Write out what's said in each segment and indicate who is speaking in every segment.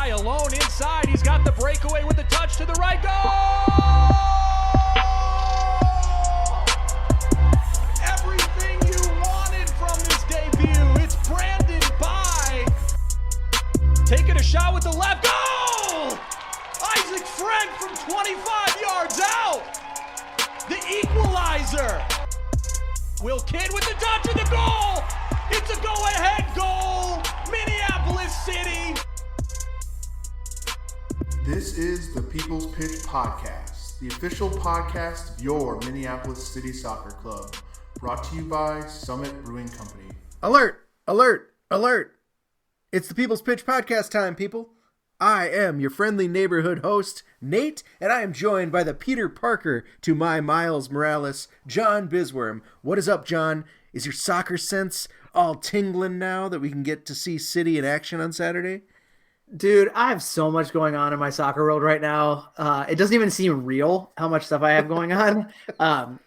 Speaker 1: Wily alone inside. He's got the breakaway with the touch to the right. Goal! Everything you wanted from this debut. It's Brandon by. Taking a shot with the left. Goal! Isaac Frank from 25 yards out. The equalizer. Will Kidd with the touch of the goal. It's a go-ahead goal. Minneapolis City.
Speaker 2: This is the People's Pitch Podcast, the official podcast of your Minneapolis City Soccer Club, brought to you by Summit Brewing Company.
Speaker 3: Alert! Alert! Alert! It's the People's Pitch Podcast time, people. I am your friendly neighborhood host, Nate, and I am joined by the Peter Parker to my Miles Morales, John Bisworm. What is up, John? Is your soccer sense all tingling now that we can get to see City in action on Saturday?
Speaker 4: Dude, I have so much going on in my soccer world right now. It doesn't even seem real how much stuff I have going on.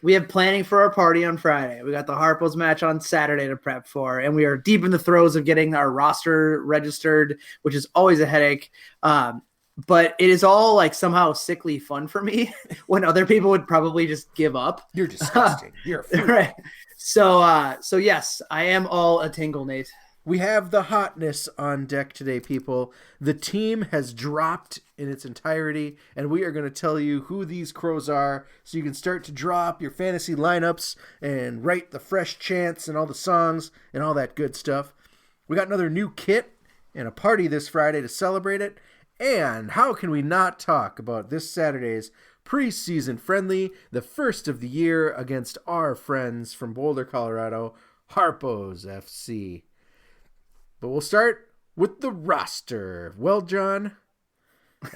Speaker 4: We have planning for our party on Friday. We got the Harpo's match on Saturday to prep for, and we are deep in the throes of getting our roster registered, which is always a headache. But it is all like somehow sickly fun for me when other people would probably just give up.
Speaker 3: You're disgusting. You're a freak.
Speaker 4: Right. So yes, I am all a tingle, Nate.
Speaker 3: We have the hotness on deck today, people. The team has dropped in its entirety, and we are going to tell you who these crows are so you can start to draw up your fantasy lineups and write the fresh chants and all the songs and all that good stuff. We got another new kit and a party this Friday to celebrate it. And how can we not talk about this Saturday's preseason friendly, the first of the year, against our friends from Boulder, Colorado, Harpo's FC. But we'll start with the roster. Well, John,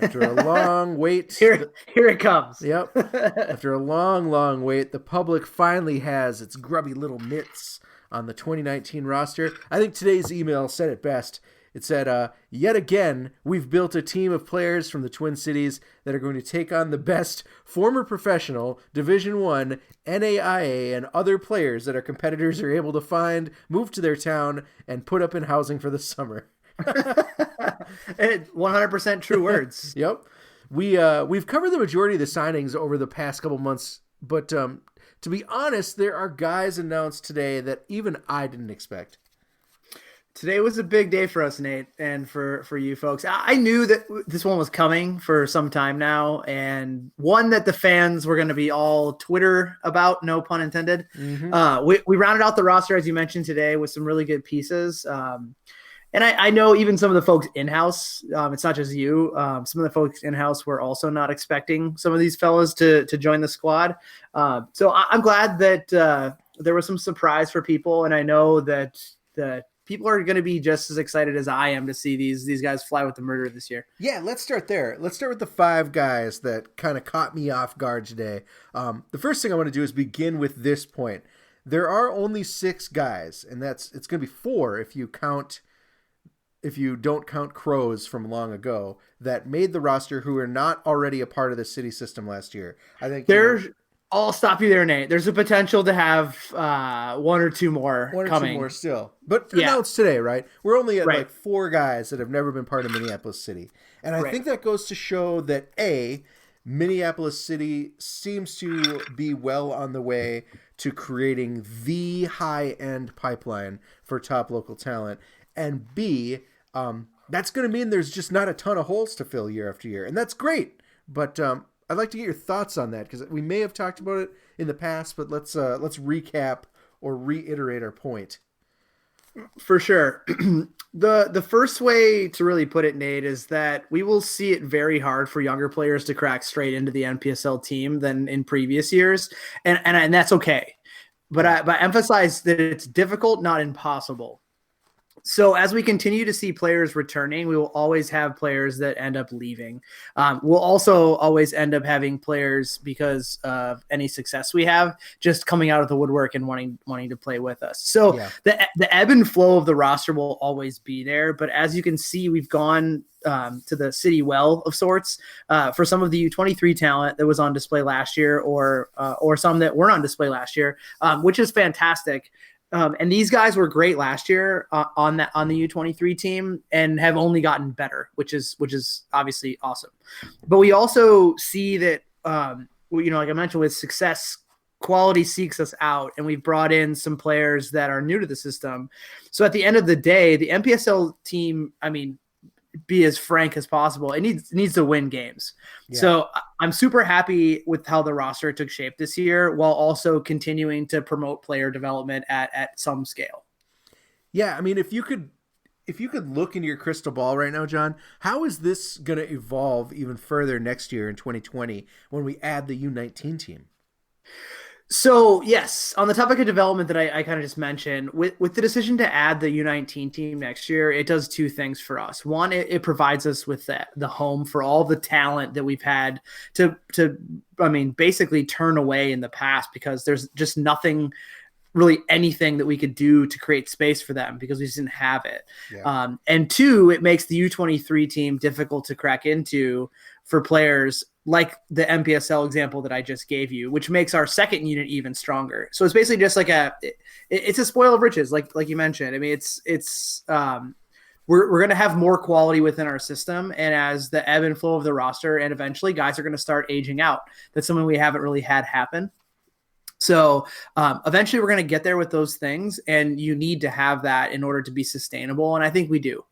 Speaker 3: after a long wait.
Speaker 4: Here it comes.
Speaker 3: Yep. After a long wait, the public finally has its grubby little mitts on the 2019 roster. I think today's email said it best. It said, yet again, we've built a team of players from the Twin Cities that are going to take on the best former professional, Division I, NAIA, and other players that our competitors are able to find, move to their town, and put up in housing for the summer.
Speaker 4: 100% true words.
Speaker 3: Yep. We've covered the majority of the signings over the past couple months, but to be honest, there are guys announced today that even I didn't expect.
Speaker 4: Today was a big day for us, Nate, and for you folks. I knew that this one was coming for some time now, and one that the fans were going to be all Twitter about, no pun intended. Mm-hmm. We rounded out the roster, as you mentioned today, with some really good pieces. And I know even some of the folks in-house, it's not just you, some of the folks in-house were also not expecting some of these fellas to join the squad. So I'm glad that there was some surprise for people, and I know that people are going to be just as excited as I am to see these guys fly with the murder this year.
Speaker 3: Yeah, let's start there. Let's start with the five guys that kind of caught me off guard today. The first thing I want to do is begin with this point. There are only 6 guys, and it's going to be 4 if you don't count Crows from long ago, that made the roster who are not already a part of the city system last year. I think
Speaker 4: I'll stop you there, Nate. There's a potential to have 1 or 2 more coming. 1 or 2
Speaker 3: more still. But announced today, right? We're only at like 4 guys that have never been part of Minneapolis City. And I think that goes to show that, A, Minneapolis City seems to be well on the way to creating the high-end pipeline for top local talent. And B, that's going to mean there's just not a ton of holes to fill year after year. And that's great. But I'd like to get your thoughts on that, because we may have talked about it in the past, but let's recap or reiterate our point.
Speaker 4: For sure. The first way to really put it, Nate, is that we will see it very hard for younger players to crack straight into the NPSL team than in previous years, and that's okay. But I emphasize that it's difficult, not impossible. So as we continue to see players returning, we will always have players that end up leaving. We'll also always end up having players, because of any success we have, just coming out of the woodwork and wanting to play with us. So the ebb and flow of the roster will always be there. But as you can see, we've gone to the city well of sorts for some of the U23 talent that was on display last year, or some that weren't on display last year, which is fantastic. And these guys were great last year on the U23 team and have only gotten better, which is obviously awesome. But we also see that, like I mentioned, with success, quality seeks us out, and we've brought in some players that are new to the system. So at the end of the day, the NPSL team, I mean, be as frank as possible. It needs to win games. Yeah. So I'm super happy with how the roster took shape this year, while also continuing to promote player development at some scale.
Speaker 3: Yeah, I mean, if you could look into your crystal ball right now, John, how is this going to evolve even further next year in 2020 when we add the U19 team?
Speaker 4: So, yes, on the topic of development that I kind of just mentioned, with the decision to add the U19 team next year, it does two things for us. One, it provides us with the home for all the talent that we've had to basically turn away in the past, because there's just nothing, really anything that we could do to create space for them because we just didn't have it. Yeah. And two, it makes the U23 team difficult to crack into for players like the NPSL example that I just gave you, which makes our second unit even stronger. So it's basically just like it's a spoil of riches, like you mentioned. I mean, we're going to have more quality within our system, and as the ebb and flow of the roster, and eventually guys are going to start aging out. That's something we haven't really had happen. So eventually we're going to get there with those things, and you need to have that in order to be sustainable. And I think we do.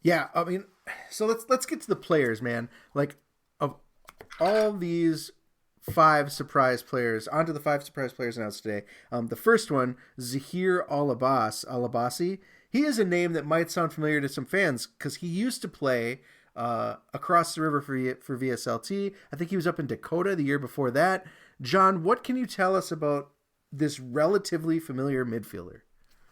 Speaker 3: Yeah. I mean, so let's get to the players, man. Like, of all these 5 surprise players, onto the 5 surprise players announced today. The first one, Zahir Alabasi. He is a name that might sound familiar to some fans because he used to play across the river for VSLT. I think he was up in Dakota the year before that. John, what can you tell us about this relatively familiar midfielder?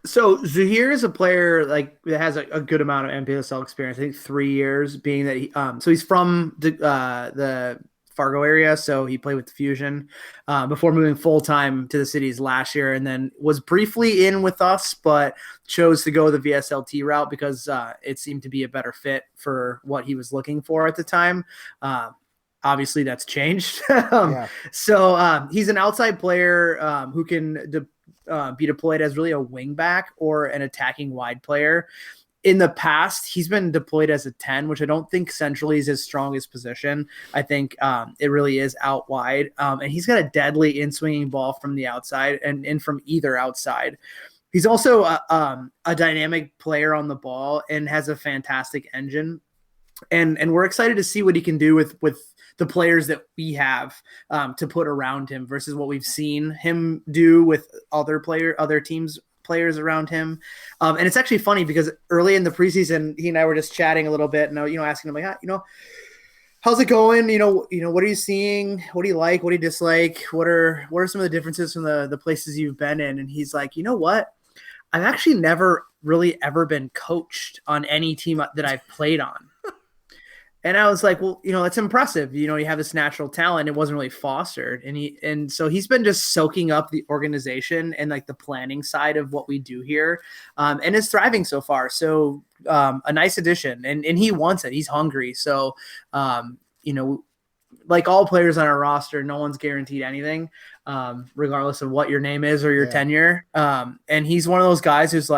Speaker 4: So Zahir is a player that has a good amount of NPSL experience. I think 3 years, being that so he's from the Fargo area, so he played with the Fusion before moving full time to the cities last year, and then was briefly in with us, but chose to go the VSLT route because it seemed to be a better fit for what he was looking for at the time. Obviously, that's changed. So he's an outside player who can be deployed as really a wing back or an attacking wide player. In the past, he's been deployed as a 10, which I don't think centrally is his strongest position. I think it really is out wide. And he's got a deadly in-swinging ball from the outside and from either outside. He's also a dynamic player on the ball and has a fantastic engine. And we're excited to see what he can do with the players that we have to put around him versus what we've seen him do with other teams' players around him. And it's actually funny because early in the preseason, he and I were just chatting a little bit and, asking him like, how's it going? What are you seeing? What do you like? What do you dislike? What are some of the differences from the places you've been in? And he's like, you know what? I've actually never really ever been coached on any team that I've played on. And I was like, well, that's impressive. You have this natural talent. It wasn't really fostered. And so he's been just soaking up the organization and the planning side of what we do here, and is thriving so far. So a nice addition, and he wants it. He's hungry. So, like all players on our roster, no one's guaranteed anything, regardless of what your name is or your tenure. And he's one of those guys who's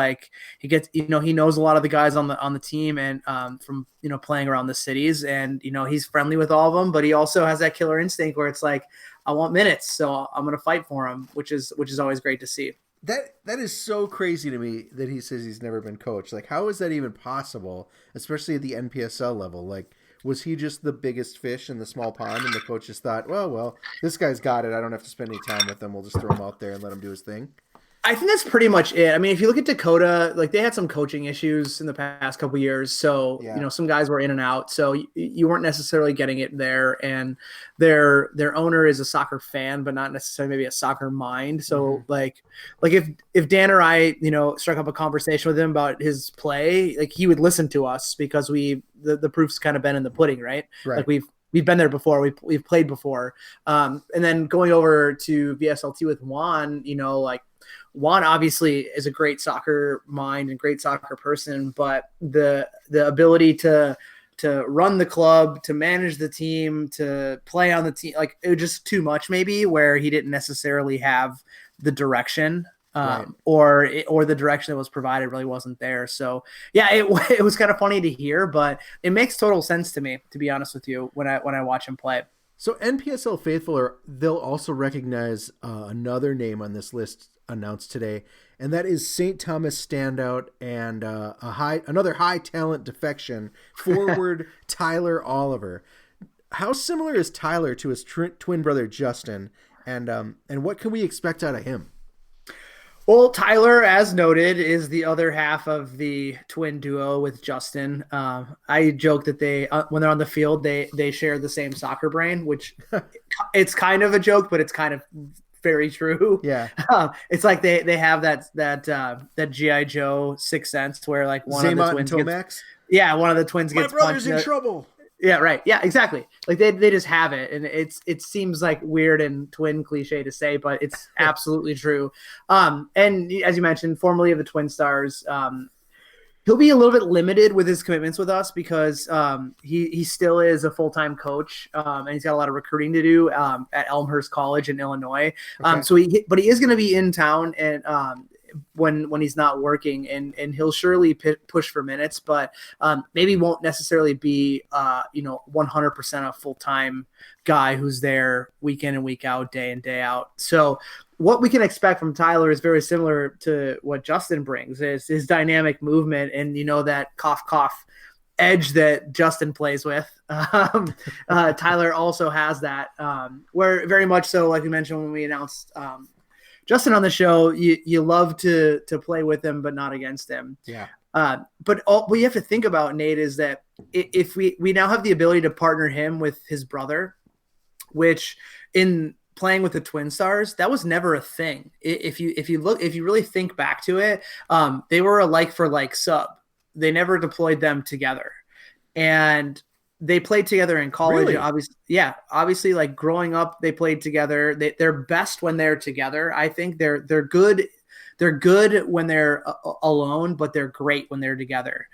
Speaker 4: he gets, he knows a lot of the guys on the team and from playing around the cities, and he's friendly with all of them. But he also has that killer instinct where it's I want minutes, so I'm gonna fight for him, which is always great to see.
Speaker 3: That is so crazy to me that he says he's never been coached. How is that even possible, especially at the NPSL level? Was he just the biggest fish in the small pond, and the coach just thought, well, this guy's got it. I don't have to spend any time with him. We'll just throw him out there and let him do his thing?
Speaker 4: I think that's pretty much it. I mean, if you look at Dakota, they had some coaching issues in the past couple of years. So, some guys were in and out. So you weren't necessarily getting it there. And their owner is a soccer fan, but not necessarily maybe a soccer mind. So if Dan or I, struck up a conversation with him about his play, he would listen to us because the proof's kind of been in the pudding, right? We've been there before. We've played before. And then going over to VSLT with Juan, Juan obviously is a great soccer mind and great soccer person, but the ability to run the club, to manage the team, to play on the team, it was just too much maybe, where he didn't necessarily have the direction or the direction that was provided really wasn't there. So yeah, it was kind of funny to hear, but it makes total sense to me, to be honest with you, when I watch him play.
Speaker 3: So NPSL faithful they'll also recognize another name on this list announced today, and that is St. Thomas standout and another high talent defection forward Tyler Oliver. How similar is Tyler to his twin brother Justin, and what can we expect out of him?
Speaker 4: Well, Tyler, as noted, is the other half of the twin duo with Justin. I joke that they, when they're on the field, they share the same soccer brain, which it's kind of a joke, but it's kind of very true.
Speaker 3: Yeah.
Speaker 4: It's like they have that G.I. Joe sixth sense where like one of the twins one of the twins gets
Speaker 3: my brother's in trouble.
Speaker 4: Yeah, right. Yeah, exactly. Like they just have it, and it seems like weird and twin cliche to say, but it's absolutely true. And as you mentioned, formerly of the Twin Stars, he'll be a little bit limited with his commitments with us because he still is a full-time coach, and he's got a lot of recruiting to do at Elmhurst College in Illinois. Okay. But he is going to be in town and when he's not working, and he'll surely push for minutes, but maybe won't necessarily be 100% a full-time guy who's there week in and week out, day in, day out. So what we can expect from Tyler is very similar to what Justin brings, is his dynamic movement and that cough edge that Justin plays with. Tyler also has that, where very much so, like we mentioned when we announced Justin on the show, you love to play with him, but not against him.
Speaker 3: Yeah.
Speaker 4: But what you have to think about, Nate, is that if we now have the ability to partner him with his brother, which in playing with the Twin Stars, that was never a thing. If you really think back to it, they were a like for like sub. They never deployed them together, and they played together in college.
Speaker 3: Really?
Speaker 4: Obviously, like growing up, they played together. They're best when they're together. I think they're good. They're good when they're alone, but they're great when they're together,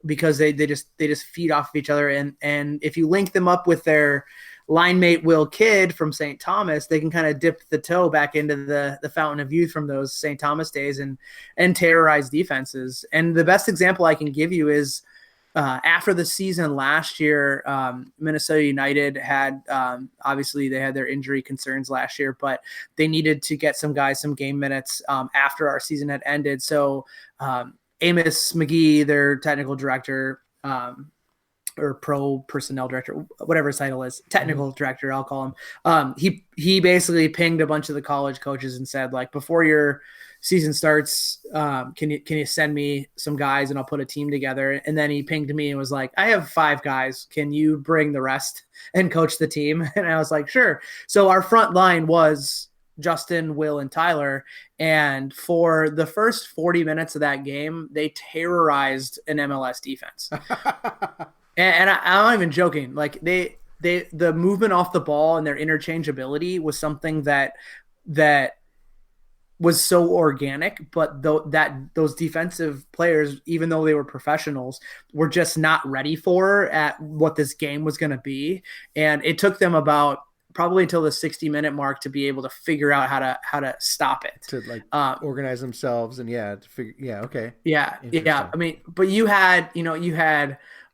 Speaker 4: because they just feed off of each other. And if you link them up with their line mate Will Kidd from St. Thomas, they can kind of dip the toe back into the fountain of youth from those St. Thomas days and terrorize defenses. And the best example I can give you is, after the season last year, Minnesota United had, obviously they had their injury concerns last year, but they needed to get some guys some game minutes after our season had ended. So Amos McGee, their technical director, or pro personnel director, whatever his title is, technical director, I'll call him. He basically pinged a bunch of the college coaches and said, like, before your season starts, can you send me some guys and I'll put a team together? And then he pinged me and was like, I have 5 guys. Can you bring the rest and coach the team? And I was like, sure. So our front line was Justin, Will, and Tyler. And for the first 40 minutes of that game, they terrorized an MLS defense. And I'm not even joking. Like the movement off the ball and their interchangeability was something that was so organic, but those defensive players, even though they were professionals, were just not ready for at what this game was going to be. And it took them about probably until the 60-minute mark to be able to figure out how to stop it, to
Speaker 3: organize themselves and to figure. Yeah. Okay.
Speaker 4: Yeah. I mean, but you had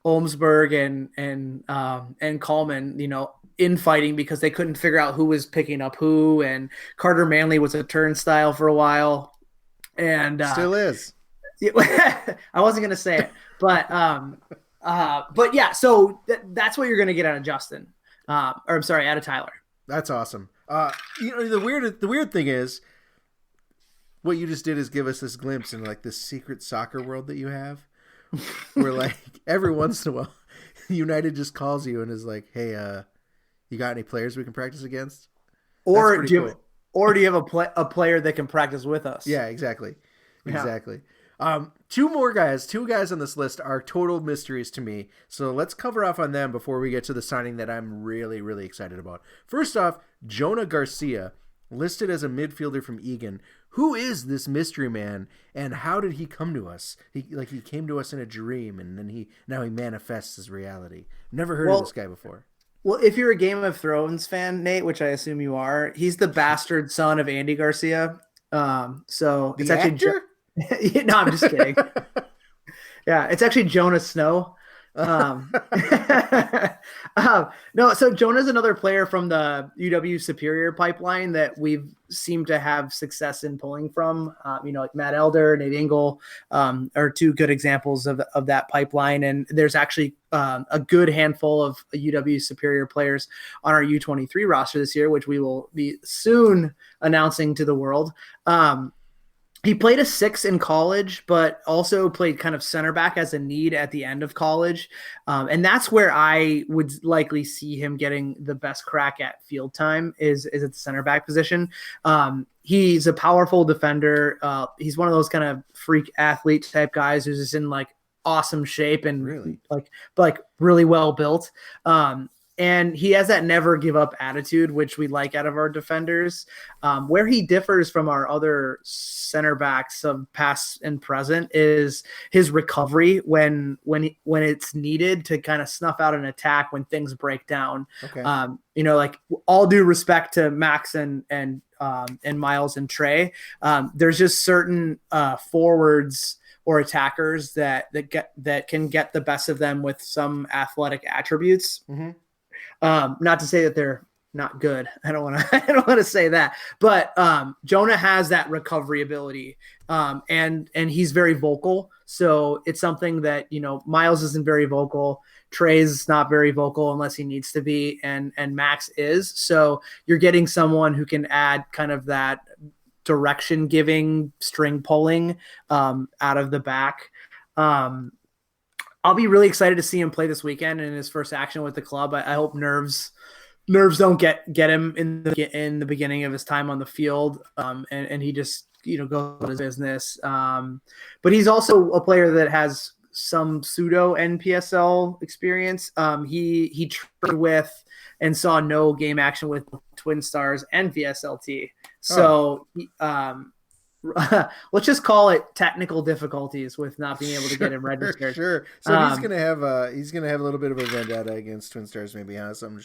Speaker 4: Olmsberg and Coleman, infighting because they couldn't figure out who was picking up who, and Carter Manley was a turnstile for a while, and
Speaker 3: still is.
Speaker 4: I wasn't gonna say it, but yeah. So that's what you're gonna get out of Justin, out of Tyler.
Speaker 3: That's awesome. The weird thing is, what you just did is give us this glimpse into like this secret soccer world that you have, where like every once in a while, United just calls you and is like, "Hey, you got any players we can practice against?"
Speaker 4: Or do you have a player that can practice with us?
Speaker 3: Yeah, exactly. Two guys on this list are total mysteries to me. So let's cover off on them before we get to the signing that I'm really, really excited about. First off, Jonah Garcia, listed as a midfielder from Egan. Who is this mystery man, and how did he come to us? He came to us in a dream, and then now he manifests as reality. Never heard of this guy before.
Speaker 4: Well, if you're a Game of Thrones fan, Nate, which I assume you are, he's the bastard son of Andy Garcia. So
Speaker 3: The
Speaker 4: it's actually
Speaker 3: actor?
Speaker 4: no, I'm just kidding. Yeah, it's actually Jonah Snow. Um, no, so Jonah's another player from the UW Superior pipeline that we've seemed to have success in pulling from. Like Matt Elder, Nate Engel, are two good examples of that pipeline. And there's actually a good handful of UW Superior players on our U23 roster this year, which we will be soon announcing to the world. He played a 6 in college, but also played kind of center back as a need at the end of college. And that's where I would likely see him getting the best crack at field time is at the center back position. He's a powerful defender. He's one of those kind of freak athlete type guys who's just in like awesome shape and
Speaker 3: Really?
Speaker 4: like really well built. And he has that never give up attitude, which we like out of our defenders. Where he differs from our other center backs of past and present is his recovery when it's needed to kind of snuff out an attack when things break down.
Speaker 3: Okay.
Speaker 4: Like all due respect to Max and Miles and Trey, there's just certain forwards or attackers that can get the best of them with some athletic attributes.
Speaker 3: Mm-hmm.
Speaker 4: Not to say that they're not good. I don't want to say that, but Jonah has that recovery ability, and he's very vocal. So it's something that Miles isn't very vocal. Trey's not very vocal unless he needs to be, and Max is. So you're getting someone who can add kind of that direction giving, string pulling out of the back. I'll be really excited to see him play this weekend in his first action with the club. I hope nerves don't get him in the beginning of his time on the field, and he just goes about his business. But he's also a player that has some pseudo NPSL experience. He trained with and saw no game action with Twin Stars and VSLT. So let's just call it technical difficulties with not being able to get him registered.
Speaker 3: Sure. So he's gonna have a little bit of a vendetta against Twin Stars, maybe, huh? Something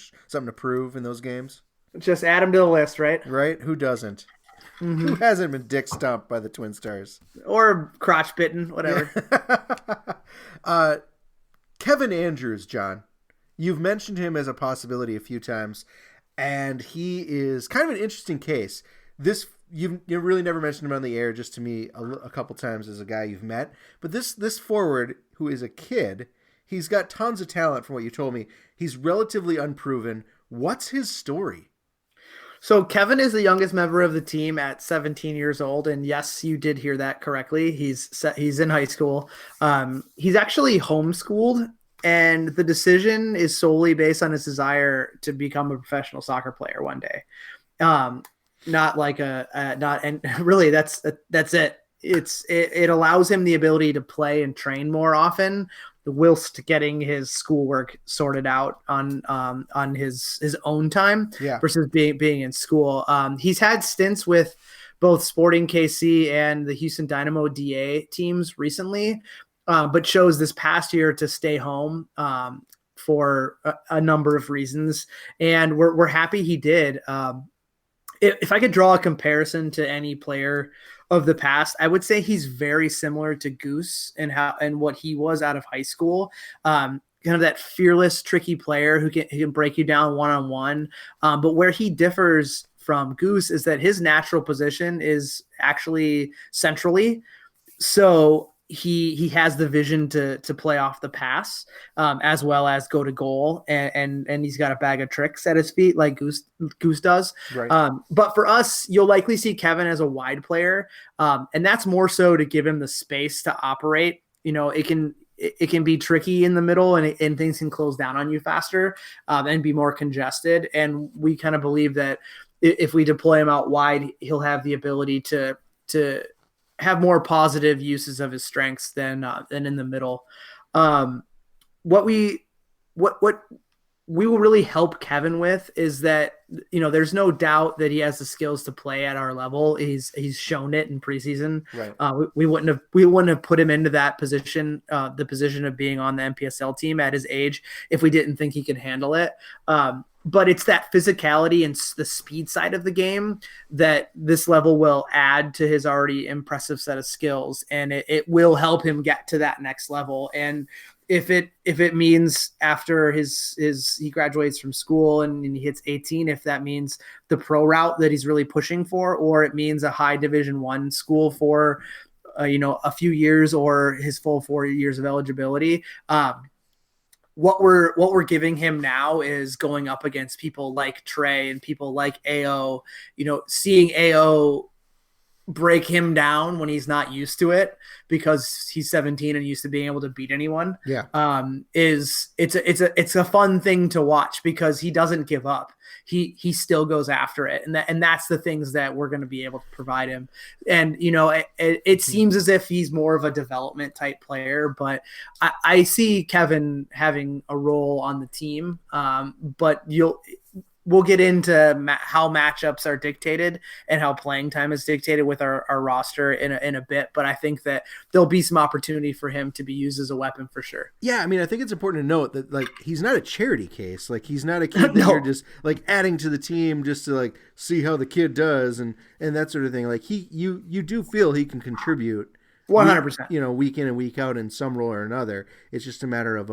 Speaker 3: to prove in those games.
Speaker 4: Just add him to the list, right?
Speaker 3: Right? Who doesn't? Mm-hmm. Who hasn't been dick stomped by the Twin Stars
Speaker 4: or crotch bitten, whatever?
Speaker 3: Kevin Andrews, John. You've mentioned him as a possibility a few times, and he is kind of an interesting case. You really never mentioned him on the air, just to me a couple times as a guy you've met. But this forward, who is a kid, he's got tons of talent from what you told me. He's relatively unproven. What's his story?
Speaker 4: So Kevin is the youngest member of the team at 17 years old. And yes, you did hear that correctly. He's in high school. He's actually homeschooled, and the decision is solely based on his desire to become a professional soccer player one day. Not like and really that's it. It allows him the ability to play and train more often, whilst getting his schoolwork sorted out on his own time versus being in school. He's had stints with both Sporting KC and the Houston Dynamo DA teams recently, but chose this past year to stay home for a number of reasons, and we're happy he did. If I could draw a comparison to any player of the past, I would say he's very similar to Goose and what he was out of high school. Kind of that fearless, tricky player who can break you down one-on-one. But where he differs from Goose is that his natural position is actually centrally. So he has the vision to play off the pass, as well as go to goal, and he's got a bag of tricks at his feet like Goose does.
Speaker 3: Right.
Speaker 4: But for us, you'll likely see Kevin as a wide player, and that's more so to give him the space to operate. It can be tricky in the middle, and things can close down on you faster, and be more congested. And we kind of believe that if we deploy him out wide, he'll have the ability to have more positive uses of his strengths than in the middle. What we will really help Kevin with is that, there's no doubt that he has the skills to play at our level. He's shown it in preseason.
Speaker 3: Right.
Speaker 4: We wouldn't have put him into that position, the position of being on the MPSL team at his age, if we didn't think he could handle it. but it's that physicality and the speed side of the game that this level will add to his already impressive set of skills, and it will help him get to that next level. And if it means after he graduates from school and he hits 18, if that means the pro route that he's really pushing for, or it means a high Division I school for a few years or his full 4 years of eligibility, what we're giving him now is going up against people like Trey and people like AO, seeing AO break him down when he's not used to it because he's 17 and used to being able to beat anyone.
Speaker 3: Yeah.
Speaker 4: It's a fun thing to watch because he doesn't give up. He still goes after it. And that's the things that we're going to be able to provide him. And, it seems as if he's more of a development type player, but I see Kevin having a role on the team. But we'll get into how matchups are dictated and how playing time is dictated with our roster in a bit. But I think that there'll be some opportunity for him to be used as a weapon for sure.
Speaker 3: Yeah. I mean, I think it's important to note that he's not a charity case. He's not a kid that
Speaker 4: No.
Speaker 3: you're just adding to the team just to see how the kid does and that sort of thing. You do feel he can contribute
Speaker 4: 100%,
Speaker 3: week in and week out in some role or another. It's just a matter of,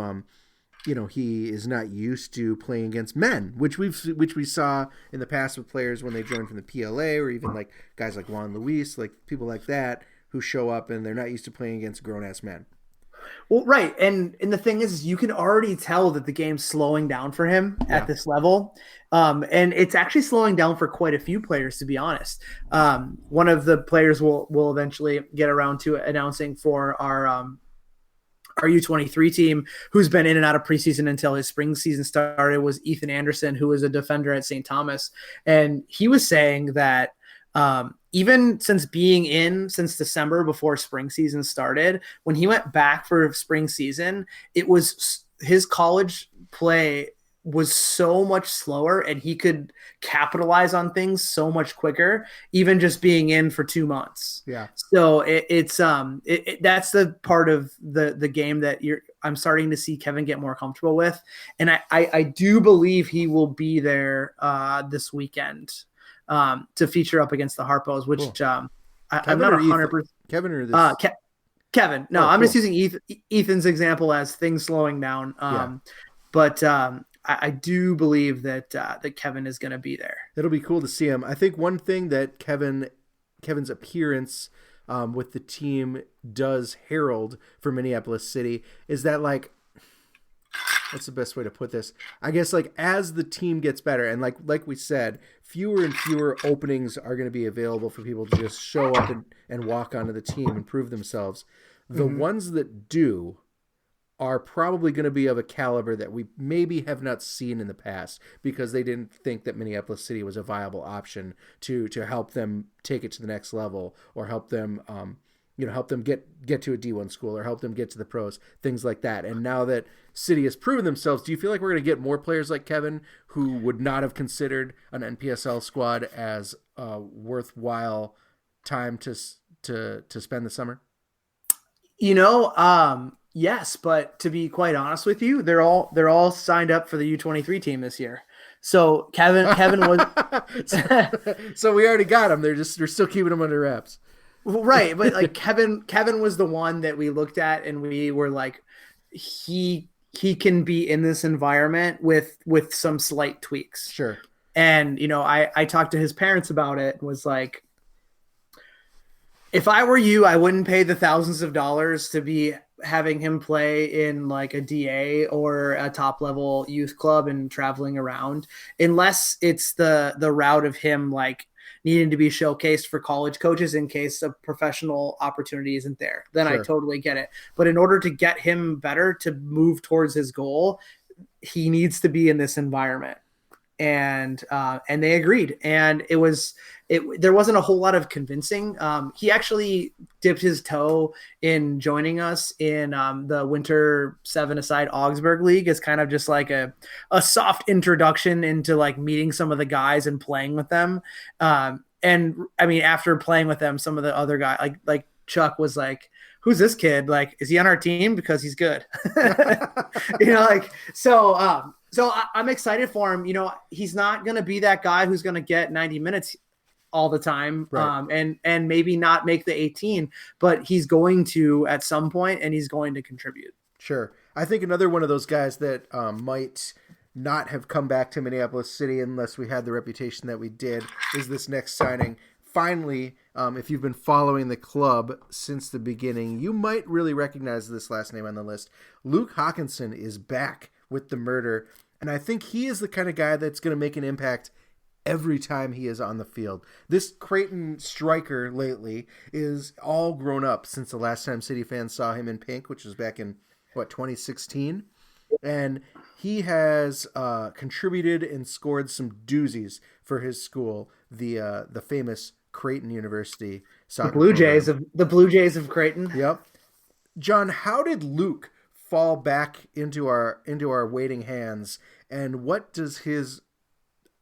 Speaker 3: he is not used to playing against men, which we saw in the past with players when they joined from the PLA, or even guys like Juan Luis, people like that who show up and they're not used to playing against grown-ass men.
Speaker 4: Well, right. And the thing is, you can already tell that the game's slowing down for him at this level. And it's actually slowing down for quite a few players, to be honest. One of the players we'll eventually get around to announcing for our U23 team, who's been in and out of preseason until his spring season started, was Ethan Anderson, who was a defender at St. Thomas. And he was saying that even since December before spring season started, when he went back for spring season, it was his college play was so much slower and he could capitalize on things so much quicker, even just being in for 2 months.
Speaker 3: Yeah.
Speaker 4: So it's that's the part of the game that I'm starting to see Kevin get more comfortable with. And I do believe he will be there this weekend to feature up against the Harpos, which I'm not 100%.
Speaker 3: Kevin or this?
Speaker 4: Kevin. No, I'm just using Ethan's example as things slowing down. But I do believe that Kevin is going to be there.
Speaker 3: It'll be cool to see him. I think one thing that Kevin's appearance with the team does herald for Minneapolis City is that what's the best way to put this? I guess as the team gets better and like we said, fewer and fewer openings are going to be available for people to just show up and walk onto the team and prove themselves. The ones that do are probably going to be of a caliber that we maybe have not seen in the past because they didn't think that Minneapolis City was a viable option to help them take it to the next level or help them help them get to a D1 school or help them get to the pros, things like that. And now that City has proven themselves, do you feel like we're going to get more players like Kevin who would not have considered an NPSL squad as a worthwhile time to spend the summer?
Speaker 4: Yes, but to be quite honest with you, they're all signed up for the U23 team this year. So Kevin was
Speaker 3: so we already got him. They're still keeping him under wraps.
Speaker 4: Right, but Kevin was the one that we looked at and we were like, he can be in this environment with some slight tweaks.
Speaker 3: Sure.
Speaker 4: And I talked to his parents about it and was like, if I were you, I wouldn't pay the thousands of dollars to be having him play in a DA or a top level youth club and traveling around, unless it's the route of him needing to be showcased for college coaches in case a professional opportunity isn't there. Then sure. I totally get it. But in order to get him better, to move towards his goal, he needs to be in this environment. And they agreed. And there wasn't a whole lot of convincing. He actually dipped his toe in joining us in the Winter 7-a-side Augsburg League as kind of just a soft introduction into meeting some of the guys and playing with them. And I mean, after playing with them, some of the other guys like Chuck was like, who's this kid? Is he on our team? Because he's good. So I'm excited for him. He's not going to be that guy who's going to get 90 minutes all the time,
Speaker 3: Right.
Speaker 4: and maybe not make the 18, but he's going to at some point, and he's going to contribute.
Speaker 3: Sure. I think another one of those guys that might not have come back to Minneapolis City unless we had the reputation that we did is this next signing. Finally, if you've been following the club since the beginning, you might really recognize this last name on the list. Luke Hawkinson is back with the Murder, and I think he is the kind of guy that's going to make an impact every time he is on the field. This Creighton striker lately is all grown up since the last time City fans saw him in pink, which was back in, 2016? And he has contributed and scored some doozies for his school, the famous Creighton University soccer program.
Speaker 4: The Blue Jays of Creighton.
Speaker 3: Yep. John, how did Luke fall back into our waiting hands, and what does his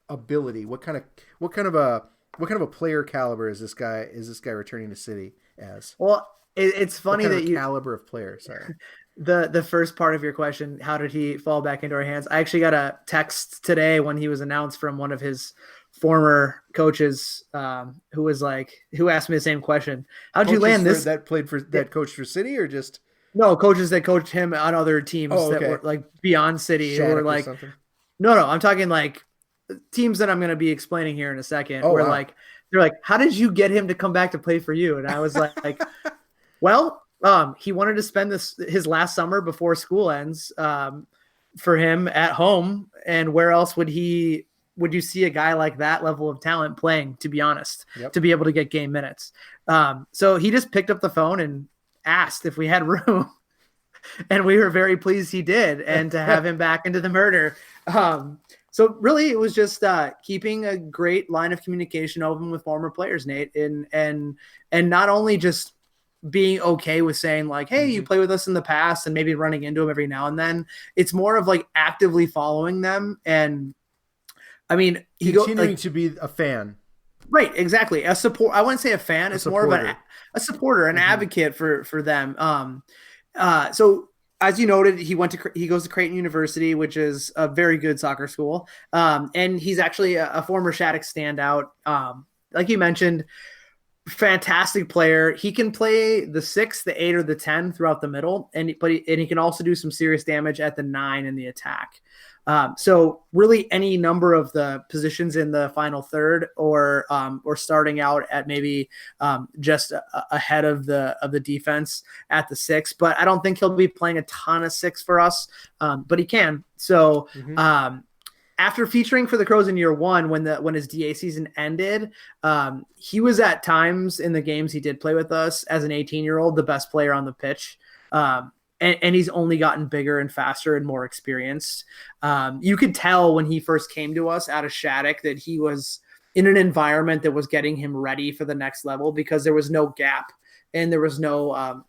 Speaker 3: ability, what kind of a player caliber is this guy returning to City as?
Speaker 4: Well, it's funny
Speaker 3: what kind
Speaker 4: that
Speaker 3: of
Speaker 4: you
Speaker 3: caliber of player. Sorry.
Speaker 4: The first part of your question, how did he fall back into our hands? I actually got a text today when he was announced from one of his former coaches, who asked me the same question. How'd you land this?
Speaker 3: That coached for City, or just
Speaker 4: no coaches that coached him on other teams that were like beyond City, who were like, no, I'm talking like teams that I'm going to be explaining here in a second. Like, they're like, how did you get him to come back to play for you? And I was like, well, he wanted to spend his last summer before school ends, for him at home. And where else would you see a guy like that level of talent playing, to be honest, to be able to get game minutes? So he just picked up the phone and asked if we had room, and we were very pleased he did, and to have him back into the Murder. So really it was just keeping a great line of communication open with former players, Nate, and not only just being okay with saying like, hey, you play with us in the past, and maybe running into them every now and then. It's more of like actively following them. And I mean,
Speaker 3: continuing to be a fan.
Speaker 4: Right. Exactly. A support. I wouldn't say a fan. It's more of a supporter, an advocate for them. So as you noted, he goes to Creighton University, which is a very good soccer school. And he's actually a former Shattuck standout. Like you mentioned, fantastic player. He can play the 6, the 8, or the 10 throughout the middle, and he can also do some serious damage at the 9 in the attack. So really any number of the positions in the final third, or starting out at maybe just ahead of the defense at the 6. But I don't think he'll be playing a ton of 6 for us, but he can. So after featuring for the Crows in year 1, when his DA season ended, he was at times in the games he did play with us as an 18-year-old, the best player on the pitch. And he's only gotten bigger and faster and more experienced. You could tell when he first came to us out of Shattuck that he was in an environment that was getting him ready for the next level, because there was no gap and there was no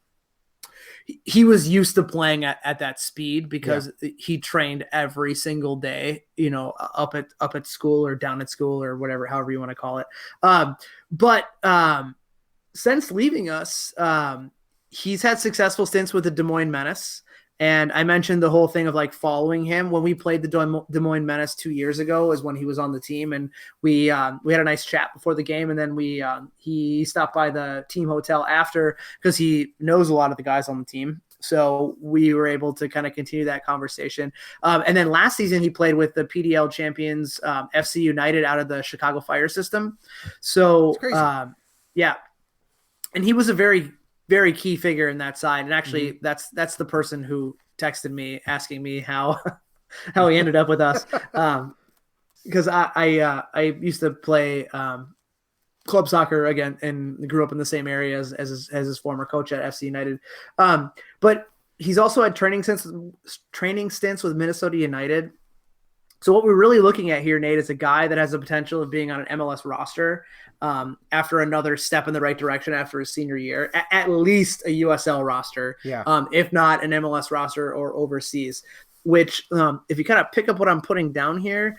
Speaker 4: he was used to playing at that speed, because he trained every single day, up at school or down at school or whatever, however you want to call it. But since leaving us, he's had successful stints with the Des Moines Menace. And I mentioned the whole thing of like following him when we played the Des Moines Menace 2 years ago, is when he was on the team, and we had a nice chat before the game, and then he stopped by the team hotel after, because he knows a lot of the guys on the team. So we were able to kind of continue that conversation. And then last season he played with the PDL champions, FC United, out of the Chicago Fire system. So yeah, and he was a very, very key figure in that side. And actually that's the person who texted me asking me how he ended up with us. Because I used to play club soccer again, and grew up in the same area as his former coach at FC United. But he's also had training stints with Minnesota United. So what we're really looking at here, Nate, is a guy that has the potential of being on an MLS roster after another step in the right direction after his senior year, at least a USL roster, if not an MLS roster or overseas. Which, if you kind of pick up what I'm putting down here,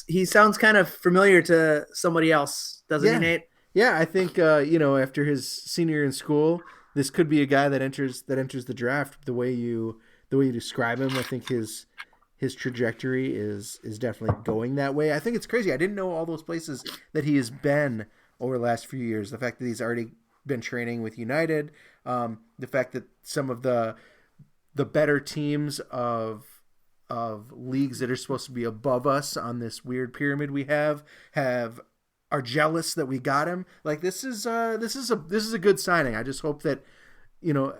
Speaker 4: he sounds kind of familiar to somebody else, doesn't he, Nate?
Speaker 3: Yeah, I think after his senior year in school, this could be a guy that enters the draft. The way you describe him, I think his his trajectory is definitely going that way. I think it's crazy. I didn't know all those places that he has been over the last few years. The fact that he's already been training with United, the fact that some of the better teams of leagues that are supposed to be above us on this weird pyramid we have are jealous that we got him. Like this is a good signing. I just hope that, you know,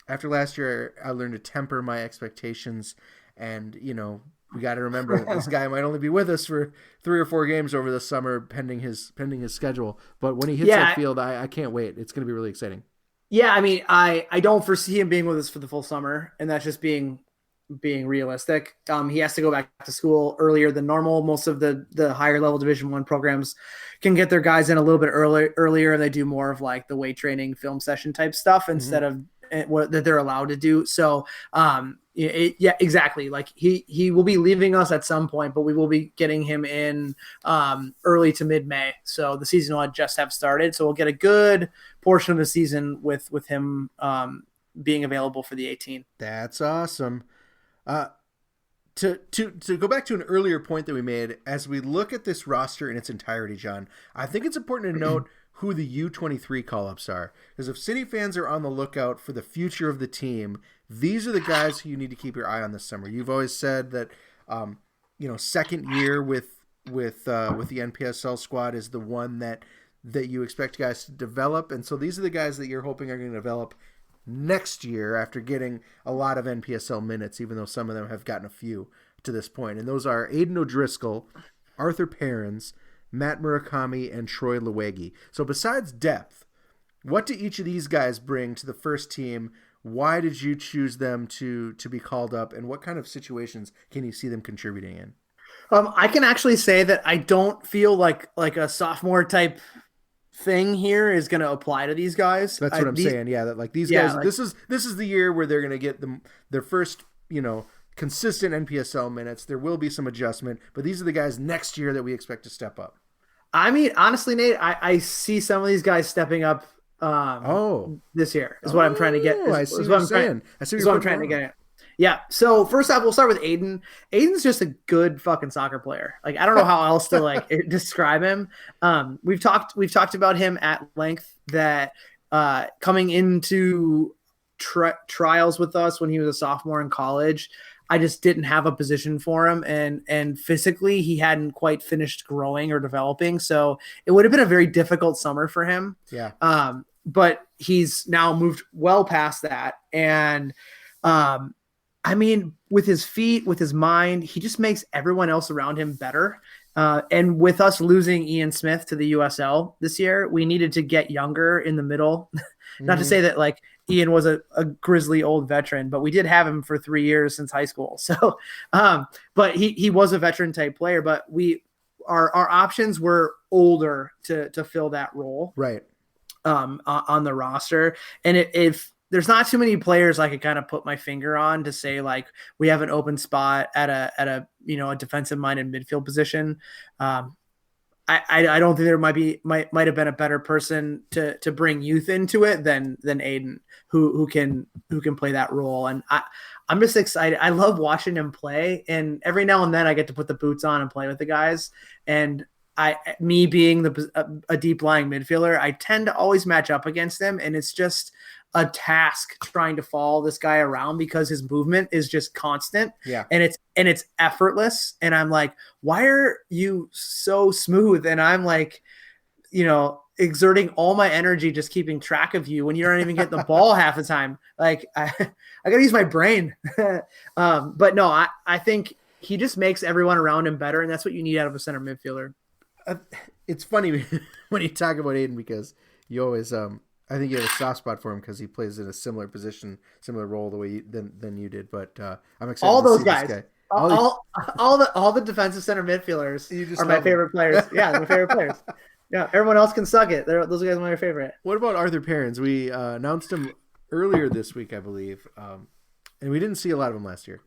Speaker 3: after last year, I learned to temper my expectations, and you know, we got to remember this guy might only be with us for 3 or 4 games over the summer, pending his schedule. But when he hits that field, I can't wait. It's going to be really exciting.
Speaker 4: Yeah, I mean, I don't foresee him being with us for the full summer, and that's just being realistic. He has to go back to school earlier than normal. Most of the higher level Division I programs can get their guys in a little bit earlier, and they do more of like the weight training film session type stuff instead of what that they're allowed to do. So yeah, exactly. Like he will be leaving us at some point, but we will be getting him in early to mid-May. So the season will just have started. So we'll get a good portion of the season with him being available for the 18.
Speaker 3: That's awesome. To go back to an earlier point that we made, as we look at this roster in its entirety, John, I think it's important to note who the U23 call-ups are. Because if City fans are on the lookout for the future of the team, these are the guys who you need to keep your eye on this summer. You've always said that, second year with the NPSL squad is the one that you expect guys to develop. And so these are the guys that you're hoping are going to develop next year after getting a lot of NPSL minutes, even though some of them have gotten a few to this point. And those are Aiden O'Driscoll, Arthur Perrins, Matt Murakami, and Troy Lewegi. So besides depth, what do each of these guys bring to the first team? Why did you choose them to be called up, and what kind of situations can you see them contributing in?
Speaker 4: I can actually say that I don't feel like a sophomore type thing here is going to apply to these guys.
Speaker 3: That's what I'm saying. Yeah, that like these guys. Like, this is the year where they're going to get their first, consistent NPSL minutes. There will be some adjustment, but these are the guys next year that we expect to step up.
Speaker 4: I mean, honestly, Nate, I see some of these guys stepping up. This year is what I'm trying to get.
Speaker 3: I see what I'm saying. I see what
Speaker 4: I'm trying to get at. Yeah. So first off, we'll start with Aiden. Aiden's just a good fucking soccer player. Like, I don't know how else to describe him. We've talked about him at length that coming into trials with us when he was a sophomore in college, I just didn't have a position for him, and physically he hadn't quite finished growing or developing. So it would have been a very difficult summer for him.
Speaker 3: Yeah.
Speaker 4: But he's now moved well past that. And, I mean, with his feet, with his mind, he just makes everyone else around him better. And with us losing Ian Smith to the USL this year, we needed to get younger in the middle. Not to say that like Ian was a grizzly old veteran, but we did have him for 3 years since high school. So, but he was a veteran type player, but our options were older to fill that role.
Speaker 3: Right.
Speaker 4: On the roster. And if there's not too many players I could kind of put my finger on to say like we have an open spot at a a defensive minded midfield position. I don't think there might have been a better person to bring youth into it than Aiden who can play that role. And I'm just excited. I love watching him play, and every now and then I get to put the boots on and play with the guys. And me being a deep lying midfielder, I tend to always match up against them, and it's just a task trying to follow this guy around because his movement is just constant.
Speaker 3: Yeah.
Speaker 4: And it's effortless. And I'm like, why are you so smooth? And I'm like, exerting all my energy just keeping track of you when you don't even get the ball half the time. Like I gotta use my brain. But no, I think he just makes everyone around him better, and that's what you need out of a center midfielder.
Speaker 3: It's funny when you talk about Aiden because you always I think you have a soft spot for him because he plays in a similar position, similar role the way than you did. But I'm excited.
Speaker 4: All
Speaker 3: to
Speaker 4: those
Speaker 3: see
Speaker 4: guys,
Speaker 3: this guy.
Speaker 4: all the defensive center midfielders are my favorite players. Yeah, my favorite players. Yeah, everyone else can suck it. Those guys are my favorite.
Speaker 3: What about Arthur Perrins? We announced him earlier this week, I believe, and we didn't see a lot of him last year.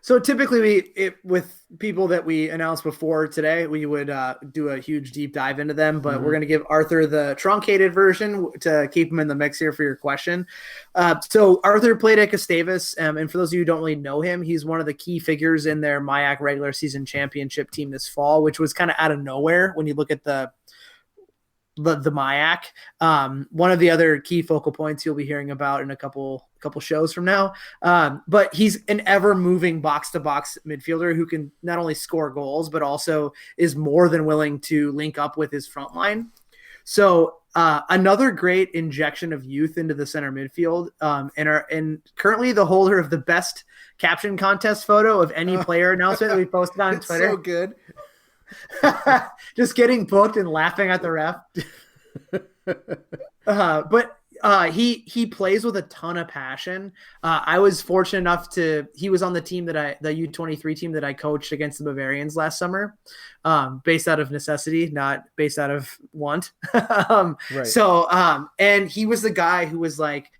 Speaker 4: So typically with people that we announced before today, we would do a huge deep dive into them, but we're going to give Arthur the truncated version to keep him in the mix here for your question. So Arthur played at Gustavus, and for those of you who don't really know him, he's one of the key figures in their MIAC regular season championship team this fall, which was kind of out of nowhere when you look at the MIAC. One of the other key focal points you'll be hearing about in a couple shows from now. But he's an ever moving box to box midfielder who can not only score goals, but also is more than willing to link up with his front line. So another great injection of youth into the center midfield, and currently the holder of the best caption contest photo of any player announcement that we posted on Twitter.
Speaker 3: So good.
Speaker 4: Just getting booked and laughing at the ref. But he plays with a ton of passion. I was fortunate enough he was on the team the U23 team that I coached against the Bavarians last summer, based out of necessity, not based out of want.
Speaker 3: Right.
Speaker 4: So, and he was the guy who was like,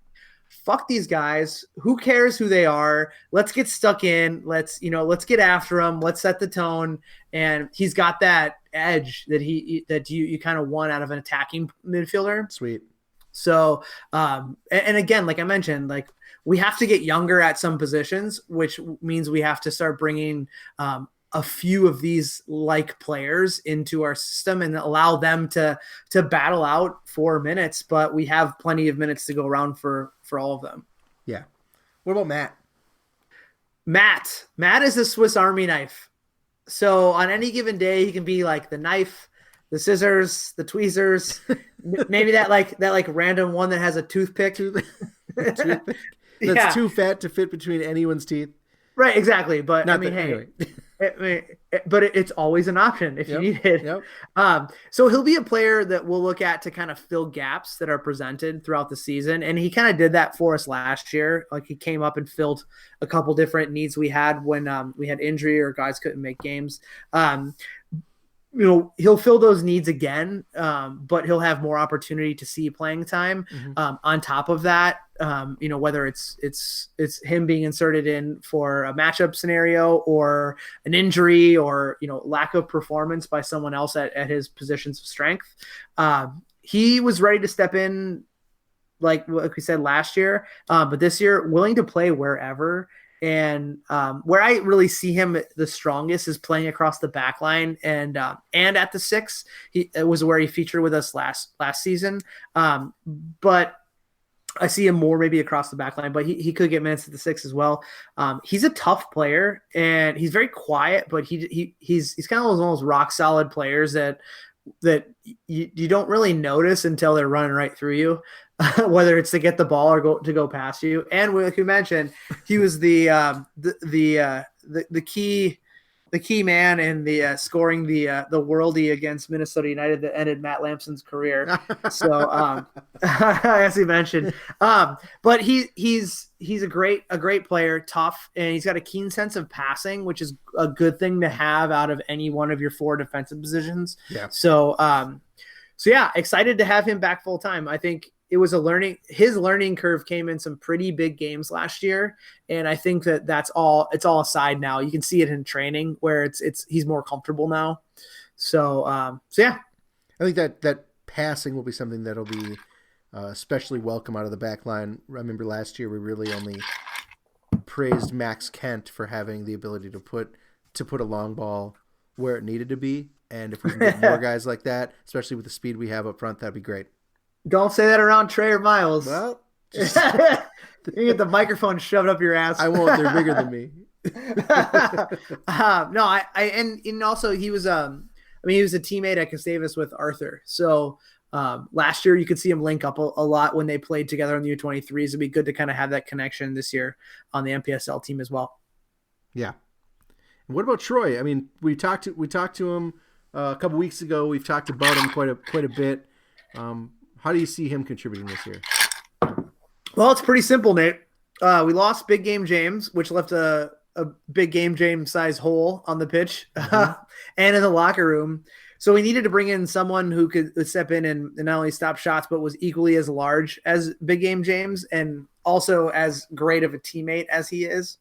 Speaker 4: fuck these guys. Who cares who they are? Let's get stuck in. Let's get after them. Let's set the tone. And he's got that edge that you kind of want out of an attacking midfielder.
Speaker 3: Sweet.
Speaker 4: So, and again, like I mentioned, like we have to get younger at some positions, which means we have to start bringing a few of these like players into our system and allow them to battle out 4 minutes. But we have plenty of minutes to go around for all of them.
Speaker 3: Yeah. What about Matt?
Speaker 4: Matt is a Swiss Army knife. So on any given day, he can be like the knife, the scissors, the tweezers, maybe that random one that has a toothpick.
Speaker 3: That's too fat to fit between anyone's teeth.
Speaker 4: Right, exactly. But
Speaker 3: Anyway.
Speaker 4: It's always an option if you need it.
Speaker 3: Yep.
Speaker 4: So he'll be a player that we'll look at to kind of fill gaps that are presented throughout the season. And he kind of did that for us last year. Like he came up and filled a couple different needs we had when we had injury or guys couldn't make games. He'll fill those needs again, but he'll have more opportunity to see playing time. On top of that, whether it's him being inserted in for a matchup scenario or an injury or, lack of performance by someone else at his positions of strength. He was ready to step in, like we said last year, but this year willing to play wherever. And where I really see him the strongest is playing across the back line and at the 6. It was where he featured with us last season. But I see him more maybe across the back line, but he could get minutes at the 6 as well. He's a tough player and he's very quiet, but he's kind of one of those rock solid players that you don't really notice until they're running right through you. Whether it's to get the ball or to go past you. And like you mentioned, he was the key man in the scoring the worldie against Minnesota United that ended Matt Lampson's career. So as he mentioned, but he's a great player, tough, and he's got a keen sense of passing, which is a good thing to have out of any one of your 4 defensive positions. Yeah. So yeah, excited to have him back full time. I think it was his learning curve came in some pretty big games last year. And I think it's all aside now. You can see it in training where he's more comfortable now. So yeah,
Speaker 3: I think that passing will be something that'll be especially welcome out of the back line. I remember last year we really only praised Max Kent for having the ability to put a long ball where it needed to be. And if we can get more guys like that, especially with the speed we have up front, that'd be great.
Speaker 4: Don't say that around Trey or Miles.
Speaker 3: Well,
Speaker 4: you get the microphone shoved up your ass.
Speaker 3: I won't. They're bigger than me.
Speaker 4: No, and also he was he was a teammate at Gustavus with Arthur. So last year you could see him link up a lot when they played together on the U23s. It'd be good to kind of have that connection this year on the MPSL team as well.
Speaker 3: Yeah. And what about Troy? I mean, we talked to him a couple weeks ago. We've talked about him quite a bit. How do you see him contributing this year?
Speaker 4: Well, it's pretty simple, Nate. We lost Big Game James, which left a Big Game James size hole on the pitch and in the locker room. So we needed to bring in someone who could step in and not only stop shots, but was equally as large as Big Game James and also as great of a teammate as he is.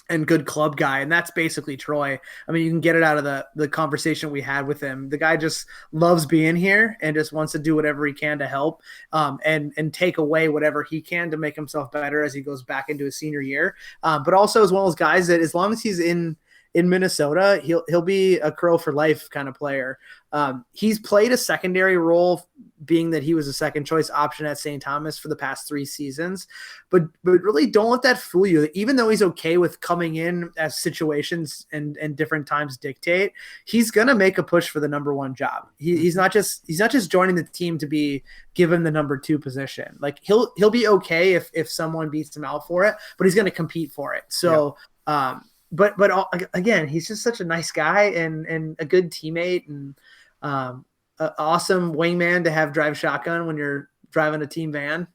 Speaker 4: and good club guy. And that's basically Troy. I mean, you can get it out of the conversation we had with him. The guy just loves being here and just wants to do whatever he can to help, and take away whatever he can to make himself better as he goes back into his senior year. But also as one of those guys that as long as he's in Minnesota, he'll be a Crow for life kind of player. He's played a secondary role, being that he was a second choice option at St. Thomas for the past 3 seasons, but really don't let that fool you. Even though he's okay with coming in as situations and different times dictate, he's going to make a push for the number 1 job. He's not just joining the team to be given the number 2 position. Like he'll be okay if someone beats him out for it, but he's going to compete for it. So, yeah. But again, he's just such a nice guy and a good teammate, and an awesome wingman to have drive shotgun when you're driving a team van.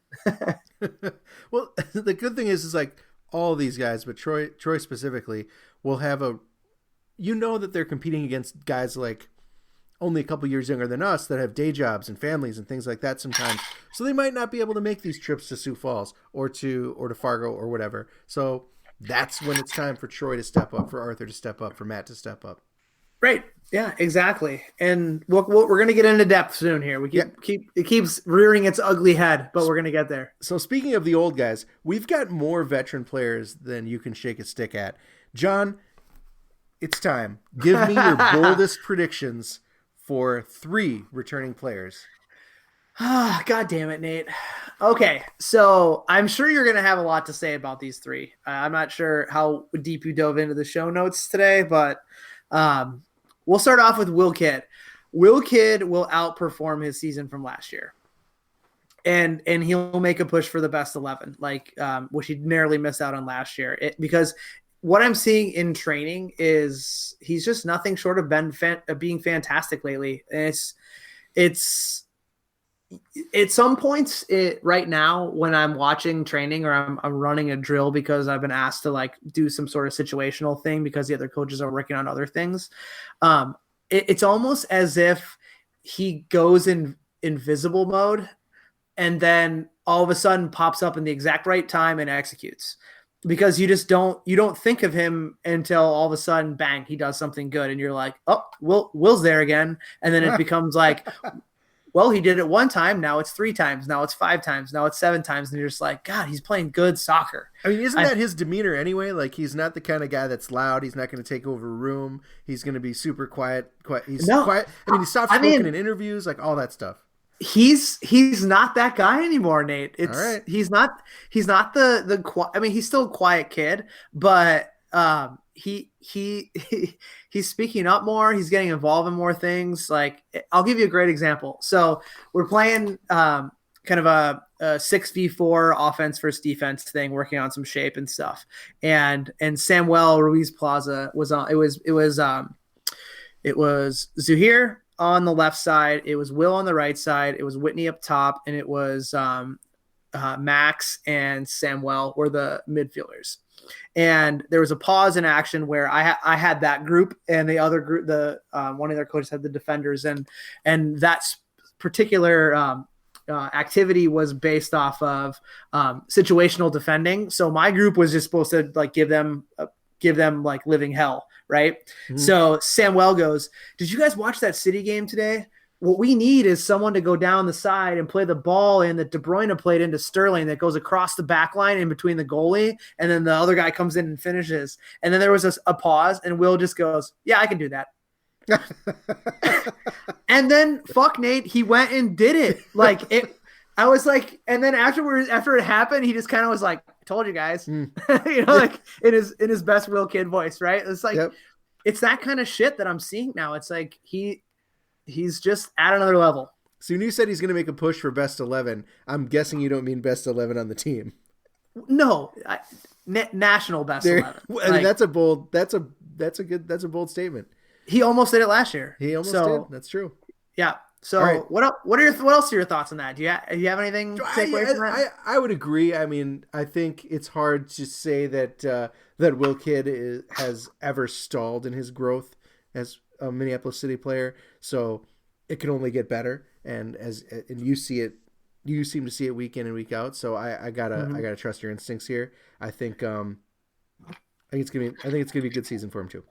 Speaker 3: Well, the good thing is like all these guys, but Troy specifically will have that they're competing against guys like only a couple years younger than us that have day jobs and families and things like that sometimes. So they might not be able to make these trips to Sioux Falls or to Fargo or whatever. So that's when it's time for Troy to step up, for Arthur to step up, for Matt to step up.
Speaker 4: Right. Yeah, exactly. And we're going to get into depth soon here. It keeps rearing its ugly head, but we're going to get there.
Speaker 3: So speaking of the old guys, we've got more veteran players than you can shake a stick at. John, it's time. Give me your boldest predictions for 3 returning players.
Speaker 4: God damn it, Nate. Okay, so I'm sure you're going to have a lot to say about these 3. I'm not sure how deep you dove into the show notes today, but we'll start off with Will Kidd. Will Kidd will outperform his season from last year, and he'll make a push for the best 11, which he narrowly missed out on last year. Because what I'm seeing in training is he's just nothing short of being fantastic lately. And it's at some points right now when I'm watching training or I'm running a drill because I've been asked to do some sort of situational thing because the other coaches are working on other things. It's almost as if he goes in invisible mode and then all of a sudden pops up in the exact right time and executes, because you don't think of him until all of a sudden, bang, he does something good. And you're like, oh, Will's there again. And then it becomes like, well, he did it 1 time. Now it's 3 times. Now it's 5 times. Now it's 7 times. And you're just like, God, he's playing good soccer.
Speaker 3: I mean, isn't that his demeanor anyway? Like, he's not the kind of guy that's loud. He's not going to take over a room. He's going to be super quiet. He's quiet. I mean, he's soft spoken in interviews, like all that stuff.
Speaker 4: He's not that guy anymore, Nate. All right. He's not the I mean, he's still a quiet kid, but he's speaking up more. He's getting involved in more things. Like, I'll give you a great example. So we're playing kind of a 6v4 offense versus defense thing, working on some shape and stuff. And Samuel Ruiz Plaza was on. It was Zuhair on the left side. It was Will on the right side. It was Whitney up top, and it was Max and Samuel were the midfielders. And there was a pause in action where I had that group, and the other group, one of their coaches had the defenders, and that particular activity was based off of situational defending. So my group was just supposed to give them living hell, right? Mm-hmm. So Samuel goes, "Did you guys watch that City game today? What we need is someone to go down the side and play the ball in that De Bruyne played into Sterling that goes across the back line in between the goalie, and then the other guy comes in and finishes." And then there was a pause, and Will just goes, "Yeah, I can do that." And then, fuck Nate, he went and did it. I was like, and then after it happened, he just kind of was like, "I told you guys," in his best Will Kidd voice, right? It's like, yep. It's that kind of shit that I'm seeing now. It's like he's just at another level.
Speaker 3: So when you said he's going to make a push for best 11, I'm guessing you don't mean best 11 on the team.
Speaker 4: No, national best 11.
Speaker 3: I mean, that's a bold bold statement.
Speaker 4: He almost did it last year.
Speaker 3: He almost did. That's true.
Speaker 4: Yeah. So right. What else are your thoughts on that? Do you have anything to take away from that?
Speaker 3: I would agree. I mean, I think it's hard to say that Will Kidd has ever stalled in his growth as a Minneapolis City player. So it can only get better. And you see it, you seem to see it week in and week out. So I gotta trust your instincts here. I think I think it's gonna be a good season for him too.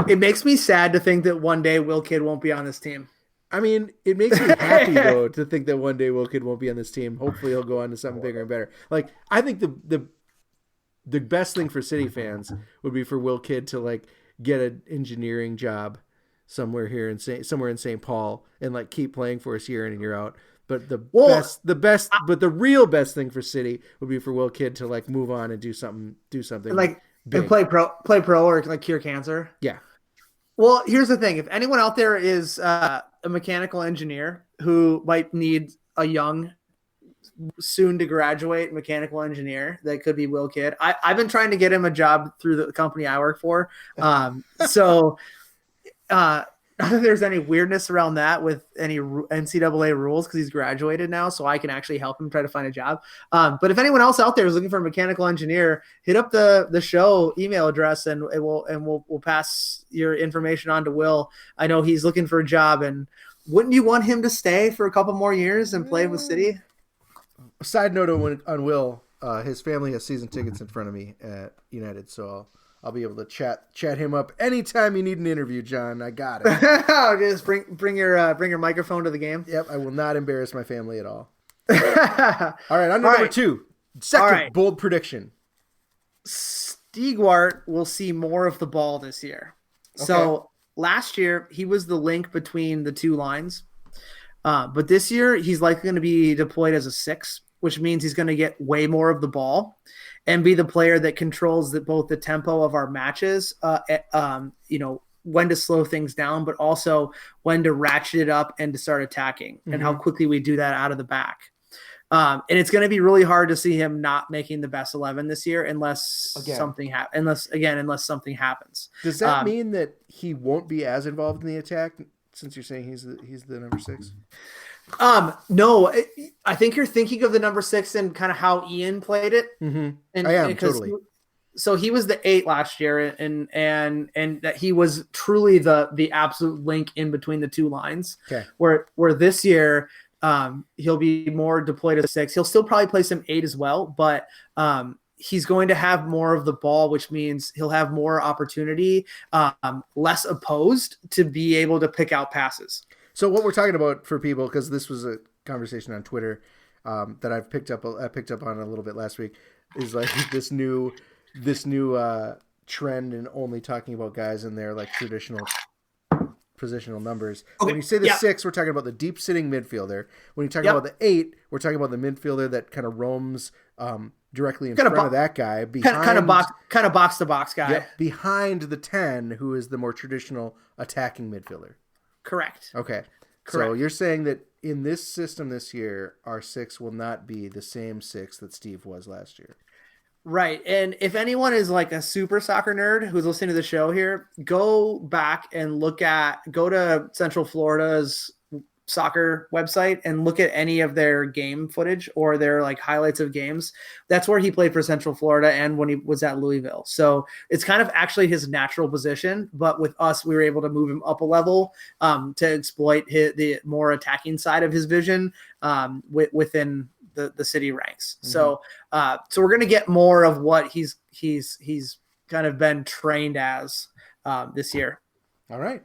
Speaker 4: It makes me sad to think that one day Will Kidd won't be on this team.
Speaker 3: I mean, it makes me happy though to think that one day Will Kidd won't be on this team. Hopefully, he'll go on to something bigger and better. Like, I think the best thing for City fans would be for Will Kidd to like get an engineering job somewhere in St. Paul and like keep playing for us year in and year out. But the real best thing for City would be for Will Kidd to like move on and do something
Speaker 4: like
Speaker 3: big.
Speaker 4: And play pro or like cure cancer.
Speaker 3: Yeah.
Speaker 4: Well, here's the thing: if anyone out there is a mechanical engineer who might need a young, soon to graduate mechanical engineer, that could be Will Kidd. I've been trying to get him a job through the company I work for. Not that there's any weirdness around that with any NCAA rules because he's graduated now, so I can actually help him try to find a job. But if anyone else out there is looking for a mechanical engineer, hit up the show email address and we'll pass your information on to Will. I know he's looking for a job, and wouldn't you want him to stay for a couple more years and play with City?
Speaker 3: Side note on Will, his family has season tickets in front of me at United, so I'll be able to chat him up anytime you need an interview, John. I got it.
Speaker 4: Just bring your microphone to the game.
Speaker 3: Yep, I will not embarrass my family at all. All right, on to number 2. Second bold prediction.
Speaker 4: Stigwart will see more of the ball this year. Okay. So last year he was the link between the two lines, but this year he's likely going to be deployed as a 6, which means he's going to get way more of the ball and be the player that controls both the tempo of our matches, when to slow things down, but also when to ratchet it up and to start attacking, and how quickly we do that out of the back. And it's going to be really hard to see him not making the best 11 this year unless something happens.
Speaker 3: Does that mean that he won't be as involved in the attack, since you're saying he's the number 6?
Speaker 4: No, I think you're thinking of the number 6 and kind of how Ian played it.
Speaker 3: Mm-hmm. I am totally.
Speaker 4: So he was the 8 last year, and that he was truly the absolute link in between the two lines.
Speaker 3: Okay.
Speaker 4: Where this year, he'll be more deployed as a 6. He'll still probably play some 8 as well, but he's going to have more of the ball, which means he'll have more opportunity, less opposed to be able to pick out passes.
Speaker 3: So what we're talking about for people, because this was a conversation on Twitter that I picked up on a little bit last week, is like this new trend in only talking about guys in their like traditional positional numbers. Okay. When you say the 6, we're talking about the deep sitting midfielder. When you talk about the 8, we're talking about the midfielder that kind of roams directly in front of that guy, kind of
Speaker 4: box to box guy.
Speaker 3: Yep, behind the 10, who is the more traditional attacking midfielder.
Speaker 4: Correct.
Speaker 3: Okay. Correct. So you're saying that in this system this year, our 6 will not be the same 6 that Steve was last year.
Speaker 4: Right. And if anyone is like a super soccer nerd who's listening to the show here, go back and go to Central Florida's soccer website and look at any of their game footage or their like highlights of games. That's where he played for Central Florida and when he was at Louisville. So it's kind of actually his natural position, but with us, we were able to move him up a level to exploit the more attacking side of his vision within the City ranks. Mm-hmm. So we're going to get more of what he's kind of been trained as this year.
Speaker 3: All right.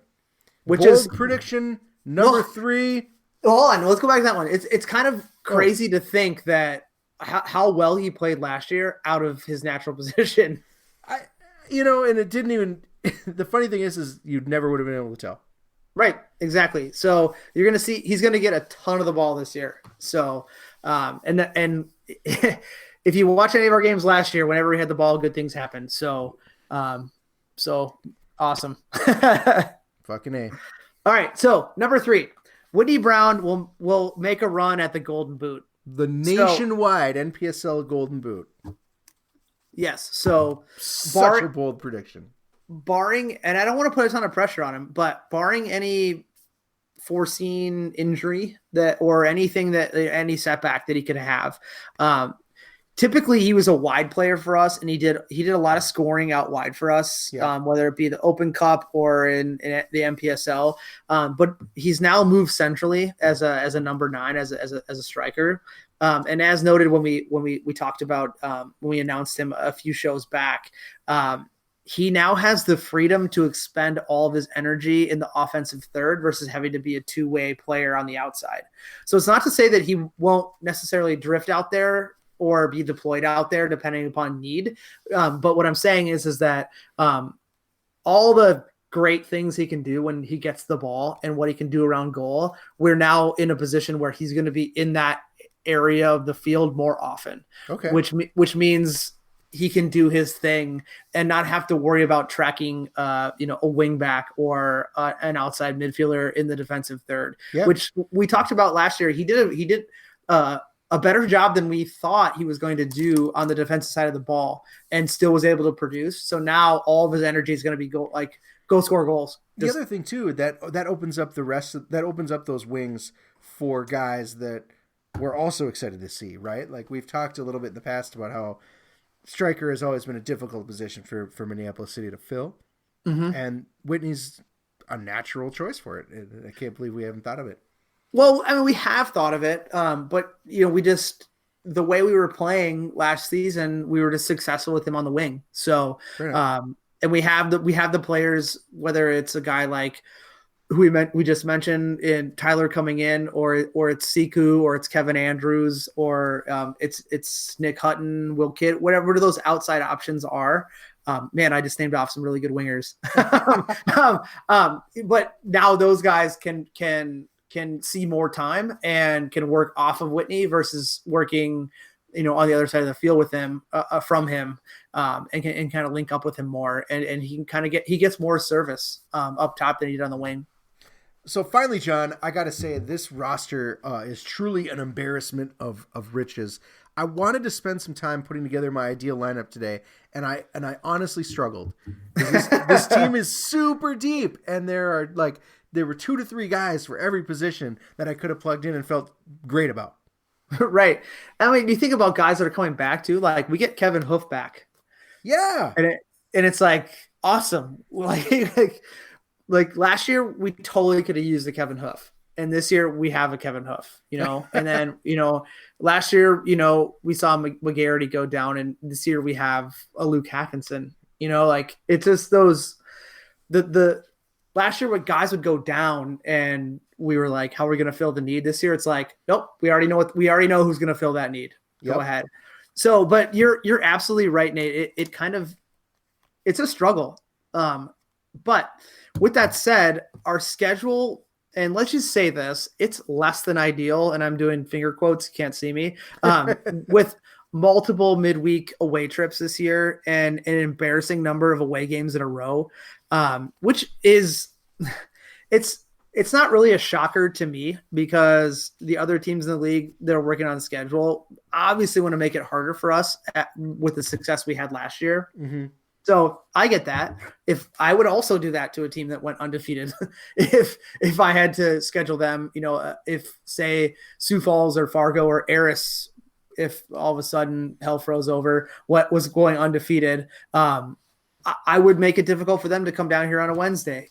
Speaker 4: Which
Speaker 3: bold
Speaker 4: is
Speaker 3: prediction number 3.
Speaker 4: Hold on, let's go back to that one. It's kind of crazy to think that how well he played last year out of his natural position.
Speaker 3: And it didn't even. The funny thing is you never would have been able to tell.
Speaker 4: Right, exactly. So you're gonna see he's gonna get a ton of the ball this year. So and if you watch any of our games last year, whenever we had the ball, good things happened. So awesome.
Speaker 3: Fucking A.
Speaker 4: All right, so number 3, Woody Brown will make a run at the Golden Boot.
Speaker 3: The nationwide NPSL Golden Boot.
Speaker 4: Yes, so
Speaker 3: such a bold prediction.
Speaker 4: Barring, and I don't want to put a ton of pressure on him, but barring any foreseen injury or anything any setback that he could have, typically he was a wide player for us, and he did a lot of scoring out wide for us, whether it be the Open Cup or in the MPSL. But he's now moved centrally as a number 9, as a striker. And as noted when we talked about when we announced him a few shows back, he now has the freedom to expend all of his energy in the offensive third versus having to be a two-way player on the outside. So it's not to say that he won't necessarily drift out there or be deployed out there depending upon need. But what I'm saying is that all the great things he can do when he gets the ball and what he can do around goal, we're now in a position where he's going to be in that area of the field more often.
Speaker 3: Okay.
Speaker 4: Which means he can do his thing and not have to worry about tracking, a wing back or an outside midfielder in the defensive third, which we talked about last year. He did a better job than we thought he was going to do on the defensive side of the ball and still was able to produce. So now all of his energy is going to be go score goals.
Speaker 3: The other thing too, that opens up that opens up those wings for guys that we're also excited to see, right? Like we've talked a little bit in the past about how striker has always been a difficult position for Minneapolis City to fill. Mm-hmm. And Whitney's a natural choice for it. I can't believe we haven't thought of it.
Speaker 4: Well, I mean, we have thought of it, but the way we were playing last season, we were just successful with him on the wing. So, and we have the players, whether it's a guy like who we just mentioned in Tyler coming in, or it's Siku, or it's Kevin Andrews, or it's Nick Hutton, Will Kidd, whatever those outside options are. Man, I just named off some really good wingers. But now those guys can see more time and can work off of Whitney versus working, on the other side of the field with him, from him, and kind of link up with him more. And he can he gets more service up top than he did on the wing.
Speaker 3: So finally, John, I got to say this roster is truly an embarrassment of riches. I wanted to spend some time putting together my ideal lineup today, and I honestly struggled. This team is super deep, and there were 2 to 3 guys for every position that I could have plugged in and felt great about.
Speaker 4: Right. I mean, you think about guys that are coming back too. Like we get Kevin Hoof back.
Speaker 3: Yeah.
Speaker 4: And it's like awesome. Like last year we totally could have used the Kevin Hoof. And this year we have a Kevin Hoof, and then, last year, we saw McGarity go down, and this year we have a Luke Hackinson, it's just the last year when guys would go down and we were like, how are we going to fill the need? This year it's like, nope, we already know who's going to fill that need. Go ahead. So, but you're absolutely right, Nate. It's a struggle. But with that said, our schedule, and let's just say this, it's less than ideal. And I'm doing finger quotes. You can't see me, with multiple midweek away trips this year and an embarrassing number of away games in a row. Which is, it's not really a shocker to me because the other teams in the league that are working on the schedule obviously want to make it harder for us with the success we had last year. Mm-hmm. So I get that. If I would also do that to a team that went undefeated, if I had to schedule them, if say Sioux Falls or Fargo or Eris, if all of a sudden hell froze over what was going undefeated, I would make it difficult for them to come down here on a Wednesday.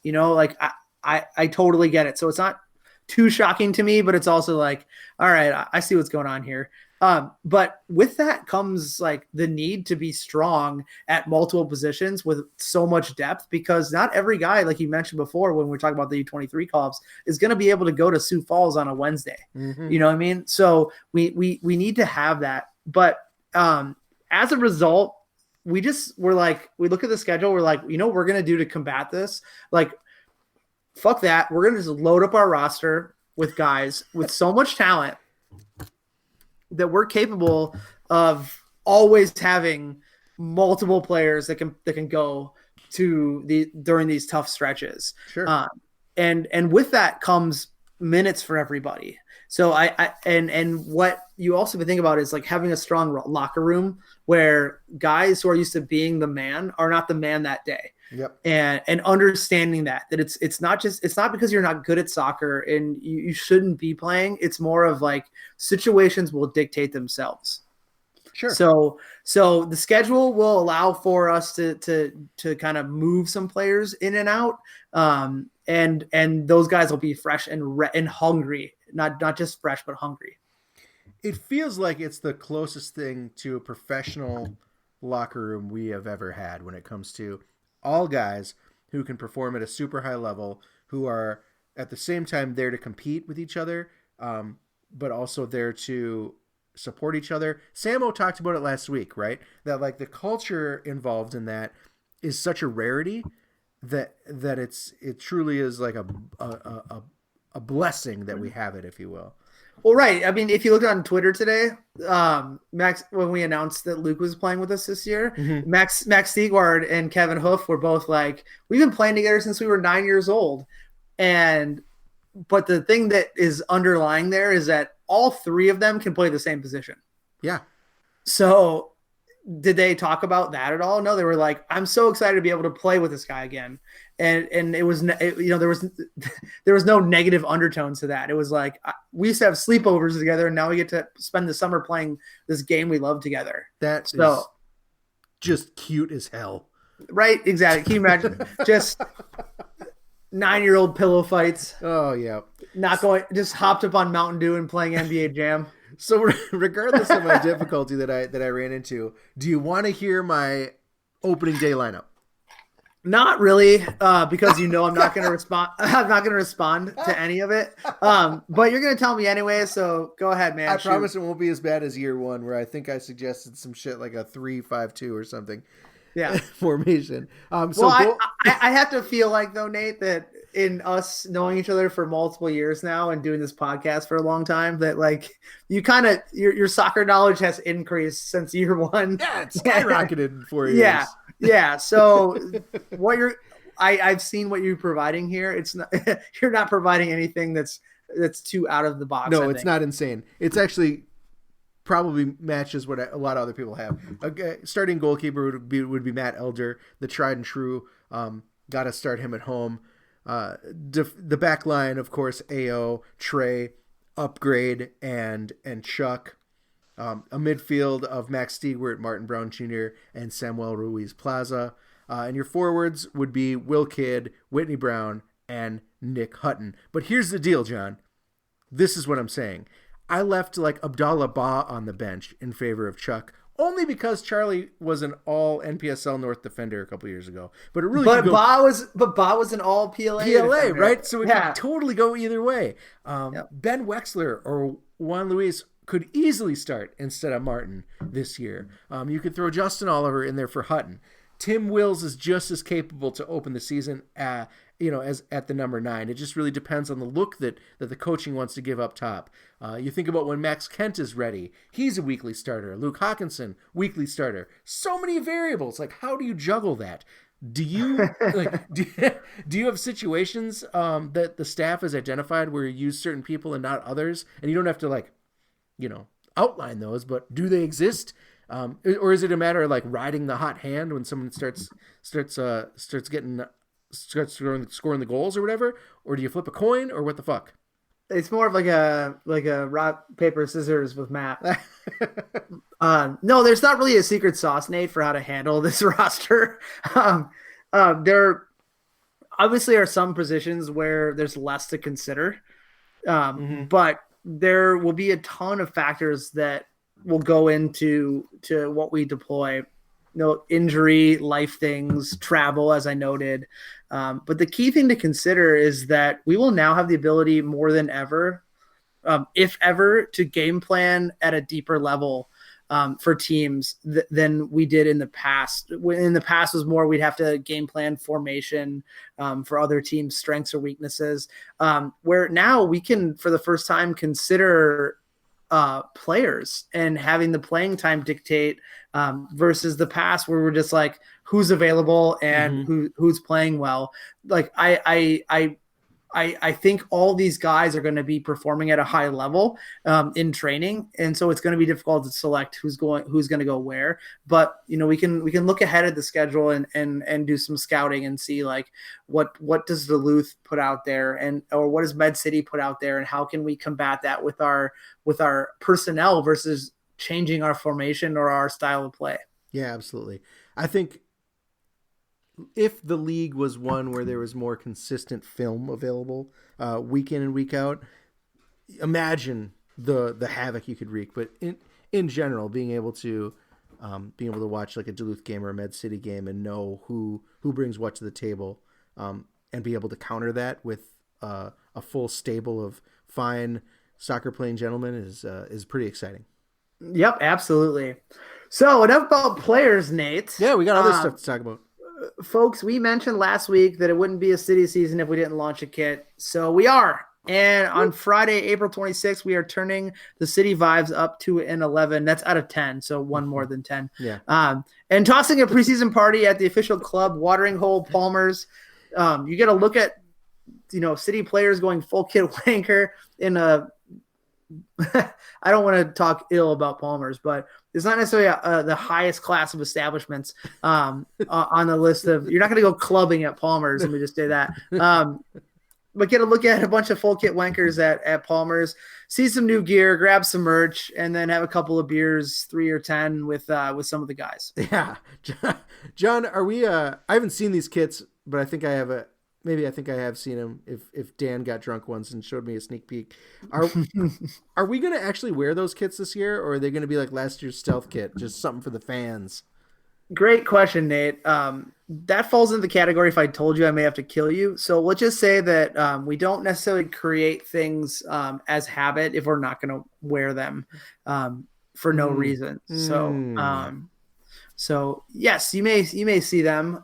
Speaker 4: I totally get it. So it's not too shocking to me, but it's also like, all right, I see what's going on here. But with that comes like the need to be strong at multiple positions with so much depth, because not every guy, like you mentioned before, when we're talking about the U23 call-ups, is going to be able to go to Sioux Falls on a Wednesday. Mm-hmm. You know what I mean? So we need to have that. But as a result, we look at the schedule. We're like, we're going to do to combat this. Like, fuck that. We're going to just load up our roster with guys with so much talent that we're capable of always having multiple players that can go to during these tough stretches.
Speaker 3: Sure.
Speaker 4: And with that comes minutes for everybody. So and what you also think about is like having a strong locker room where guys who are used to being the man are not the man that day.
Speaker 3: Yep.
Speaker 4: And understanding that it's not because you're not good at soccer and you shouldn't be playing. It's more of like situations will dictate themselves.
Speaker 3: Sure.
Speaker 4: So the schedule will allow for us to kind of move some players in and out. And those guys will be fresh and hungry, not just fresh, but hungry.
Speaker 3: It feels like it's the closest thing to a professional locker room we have ever had when it comes to all guys who can perform at a super high level, who are at the same time there to compete with each other, but also there to support each other. Samo talked about it last week, right? That like the culture involved in that is such a rarity that it truly is like a blessing that we have it, if you will.
Speaker 4: Well, right. I mean, if you look on Twitter today, Max, when we announced that Luke was playing with us this year, Max Stegward and Kevin Hoof were both like, we've been playing together since we were 9 years old. But the thing that is underlying there is that all three of them can play the same position.
Speaker 3: Yeah.
Speaker 4: So did they talk about that at all? No, they were like, I'm so excited to be able to play with this guy again. And it was, there was no negative undertones to that. It was like, is have sleepovers together, and now we get to spend the summer playing this game we love together.
Speaker 3: That is just cute as hell.
Speaker 4: Right. Exactly. Can you imagine just 9-year-old pillow fights?
Speaker 3: Oh yeah.
Speaker 4: Just hopped up on Mountain Dew and playing NBA Jam.
Speaker 3: So regardless of my difficulty that I ran into, do you want to hear my opening day lineup?
Speaker 4: Not really, because I'm not going to respond. I'm not going to respond to any of it. But you're going to tell me anyway, so go ahead, man.
Speaker 3: I promise it won't be as bad as year one, where I think I suggested some shit like a 3-5-2 or something.
Speaker 4: Yeah,
Speaker 3: formation.
Speaker 4: I have to feel like though, Nate, that in us knowing each other for multiple years now and doing this podcast for a long time, that like you kind of your soccer knowledge has increased since year one.
Speaker 3: Yeah, it's skyrocketed in 4 years.
Speaker 4: Yeah. So I've seen what you're providing here. It's not you're not providing anything that's too out of the box.
Speaker 3: No, it's not insane. It's actually probably matches what a lot of other people have. Starting goalkeeper would be Matt Elder, the tried and true. Got to start him at home. The back line, of course, AO, Trey, Upgrade, and Chuck. A midfield of Max Stegwart, Martin Brown Jr., and Samuel Ruiz Plaza. And your forwards would be Will Kidd, Whitney Brown, and Nick Hutton. But here's the deal, John. This is what I'm saying. I left like Abdallah Ba on the bench in favor of Chuck, only because Charlie was an all NPSL North defender a couple years ago. But it really
Speaker 4: Ba was an all PLA defender.
Speaker 3: Right? So it could totally go either way. Ben Wexler or Juan Luis could easily start instead of Martin this year. You could throw Justin Oliver in there for Hutton. Tim Wills is just as capable to open the season as at the number 9. It just really depends on the look that the coaching wants to give up top. You think about when Max Kent is ready. He's a weekly starter. Luke Hawkinson, weekly starter. So many variables. Like, how do you juggle that? Do you do you have situations that the staff has identified where you use certain people and not others? And you don't have to outline those, but do they exist? Or is it a matter of like riding the hot hand when someone starts scoring the goals or whatever? Or do you flip a coin, or what the fuck?
Speaker 4: It's more of like a rock, paper, scissors with Matt. No, there's not really a secret sauce, Nate, for how to handle this roster. There obviously are some positions where there's less to consider, but there will be a ton of factors that will go into what we deploy. Injury, life things, travel, as I noted. But the key thing to consider is that we will now have the ability more than ever, if ever, to game plan at a deeper level for teams than we did in the past. In the past was more we'd have to game plan formation for other teams' strengths or weaknesses, where now we can, for the first time, consider players and having the playing time dictate versus the past where we're just like who's available and who's playing well. Like I think all these guys are going to be performing at a high level in training, and so it's going to be difficult to select who's going to go where. But we can look ahead at the schedule and do some scouting and see like what does Duluth put out there or what does Med City put out there, and how can we combat that with our personnel versus changing our formation or our style of play.
Speaker 3: Yeah, absolutely. I think if the league was one where there was more consistent film available week in and week out, imagine the havoc you could wreak. But in general, being able to watch like a Duluth game or a Med City game and know who brings what to the table, and be able to counter that with a full stable of fine soccer playing gentlemen is pretty exciting.
Speaker 4: Yep, absolutely. So enough about players, Nate.
Speaker 3: Yeah, we got other stuff to talk about.
Speaker 4: Folks, we mentioned last week that it wouldn't be a city season if we didn't launch a kit. So we are. And on Friday, April 26th, we are turning the City Vibes up to an 11. That's out of 10, so one more than 10.
Speaker 3: Yeah.
Speaker 4: And tossing a preseason party at the official club, Watering Hole Palmer's. You get a look at, City players going full kit wanker in a I don't want to talk ill about Palmer's, but it's not necessarily the highest class of establishments on the list of. You're not going to go clubbing at Palmer's. Let me just say that. But get a look at a bunch of full kit wankers at Palmer's, see some new gear, grab some merch, and then have a couple of beers, 3 or 10 with some of the guys.
Speaker 3: Yeah, John, are we? I haven't seen these kits, but I think I have I think I have seen them. If Dan got drunk once and showed me a sneak peek, are we going to actually wear those kits this year, or are they going to be like last year's stealth kit, just something for the fans?
Speaker 4: Great question, Nate. That falls into the category. If I told you, I may have to kill you. So let's just say that we don't necessarily create things as habit if we're not going to wear them for no reason. So so yes, you may see them,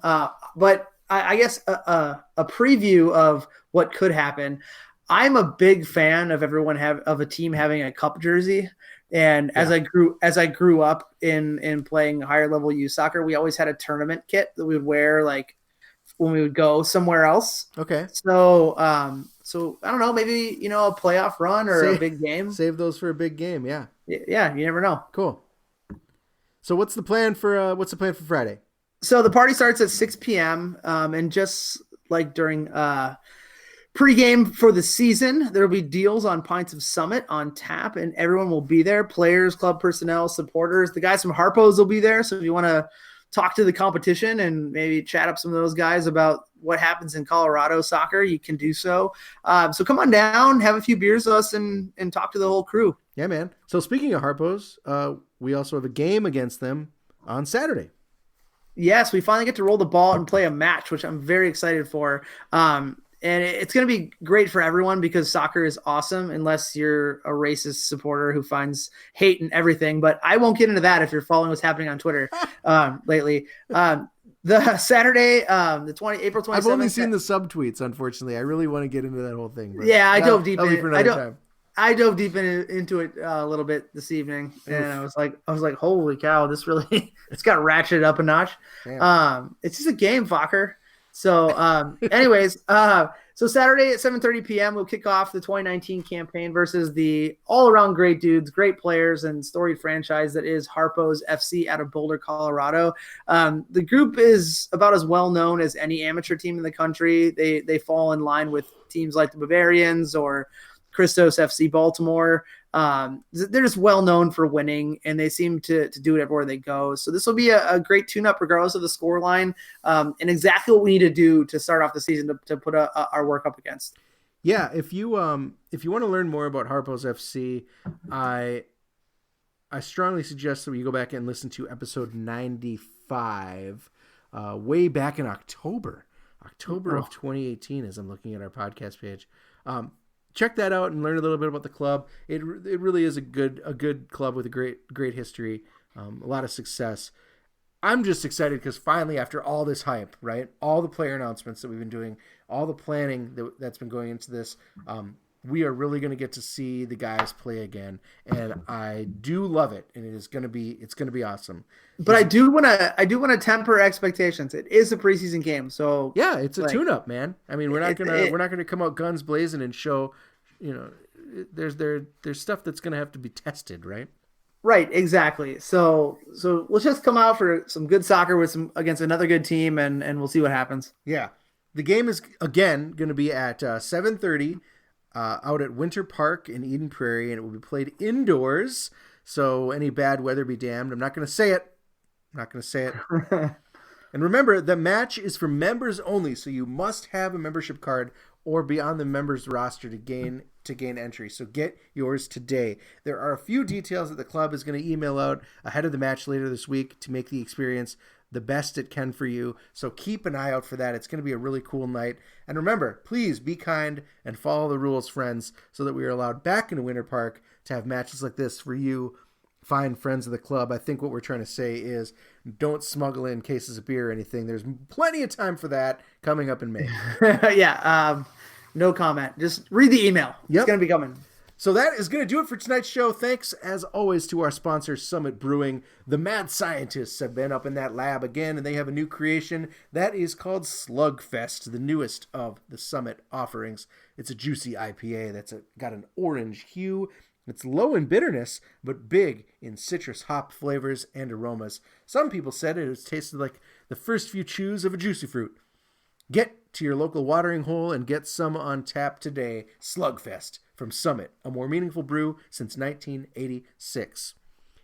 Speaker 4: but I guess a preview of what could happen. I'm a big fan of of a team having a cup jersey. And as I grew up in playing higher level youth soccer, we always had a tournament kit that we would wear like when we would go somewhere else.
Speaker 3: Okay.
Speaker 4: So I don't know, maybe a playoff run or a big game.
Speaker 3: Save those for a big game. Yeah.
Speaker 4: Yeah, you never know.
Speaker 3: Cool. So what's the plan for Friday?
Speaker 4: So the party starts at 6 p.m. And just like during pre-game for the season, there will be deals on pints of Summit on tap, and everyone will be there. Players, club personnel, supporters. The guys from Harpo's will be there. So if you want to talk to the competition and maybe chat up some of those guys about what happens in Colorado soccer, you can do so. So come on down, have a few beers with us, and talk to the whole crew.
Speaker 3: Yeah, man. So speaking of Harpo's, we also have a game against them on Saturday.
Speaker 4: Yes, we finally get to roll the ball and play a match, which I'm very excited for. And it's going to be great for everyone because soccer is awesome unless you're a racist supporter who finds hate in everything. But I won't get into that if you're following what's happening on Twitter lately. The Saturday, April 27th.
Speaker 3: I've only seen the subtweets, unfortunately. I really want to get into that whole thing. But
Speaker 4: yeah, I dove deep
Speaker 3: time.
Speaker 4: Into it a little bit this evening, and I was like, holy cow, this really it's got ratcheted up a notch. Damn. It's just a game, Fokker. So, anyways, so Saturday at 7:30 p.m. we'll kick off the 2019 campaign versus the all-around great dudes, great players, and storied franchise that is Harpo's FC out of Boulder, Colorado. The group is about as well known as any amateur team in the country. They fall in line with teams like the Bavarians or Christos FC Baltimore. They're just well known for winning, and they seem to do it everywhere they go. So this will be a great tune-up regardless of the scoreline, and exactly what we need to do to start off the season to put our work up against.
Speaker 3: Yeah, if you want to learn more about Harpo's FC, I strongly suggest that you go back and listen to episode 95, way back in October of 2018, as I'm looking at our podcast page. Check that out and learn a little bit about the club. It really is a good club with a great history, a lot of success. I'm just excited because finally, after all this hype, right, all the player announcements that we've been doing, all the planning that's been going into this, we are really going to get to see the guys play again, and I do love it, and it's going to be awesome.
Speaker 4: But I do want to temper expectations. It is a preseason game, so
Speaker 3: yeah, it's a tune-up, man. I mean, we're not gonna come out guns blazing and show, there's stuff that's gonna have to be tested, right?
Speaker 4: Right, exactly. So let's just come out for some good soccer against another good team, and we'll see what happens.
Speaker 3: Yeah, the game is again going to be at 7:30 out at Winter Park in Eden Prairie, and it will be played indoors. So any bad weather be damned. I'm not going to say it. And remember, the match is for members only, so you must have a membership card or be on the members roster to gain entry. So get yours today. There are a few details that the club is going to email out ahead of the match later this week to make the experience the best it can for you. So keep an eye out for that. It's going to be a really cool night. And remember, please be kind and follow the rules, friends, so that we are allowed back into Winter Park to have matches like this for you fine friends of the club. I think what we're trying to say is don't smuggle in cases of beer or anything. There's plenty of time for that coming up in May.
Speaker 4: Yeah. No comment. Just read the email.
Speaker 3: Yep.
Speaker 4: It's going to be coming.
Speaker 3: So that is going to do it for tonight's show. Thanks, as always, to our sponsor, Summit Brewing. The mad scientists have been up in that lab again, and they have a new creation that is called Slugfest, the newest of the Summit offerings. It's a juicy IPA that's got an orange hue. It's low in bitterness, but big in citrus hop flavors and aromas. Some people said it has tasted like the first few chews of a juicy fruit. Get to your local watering hole and get some on tap today. Slugfest from Summit, a more meaningful brew since 1986.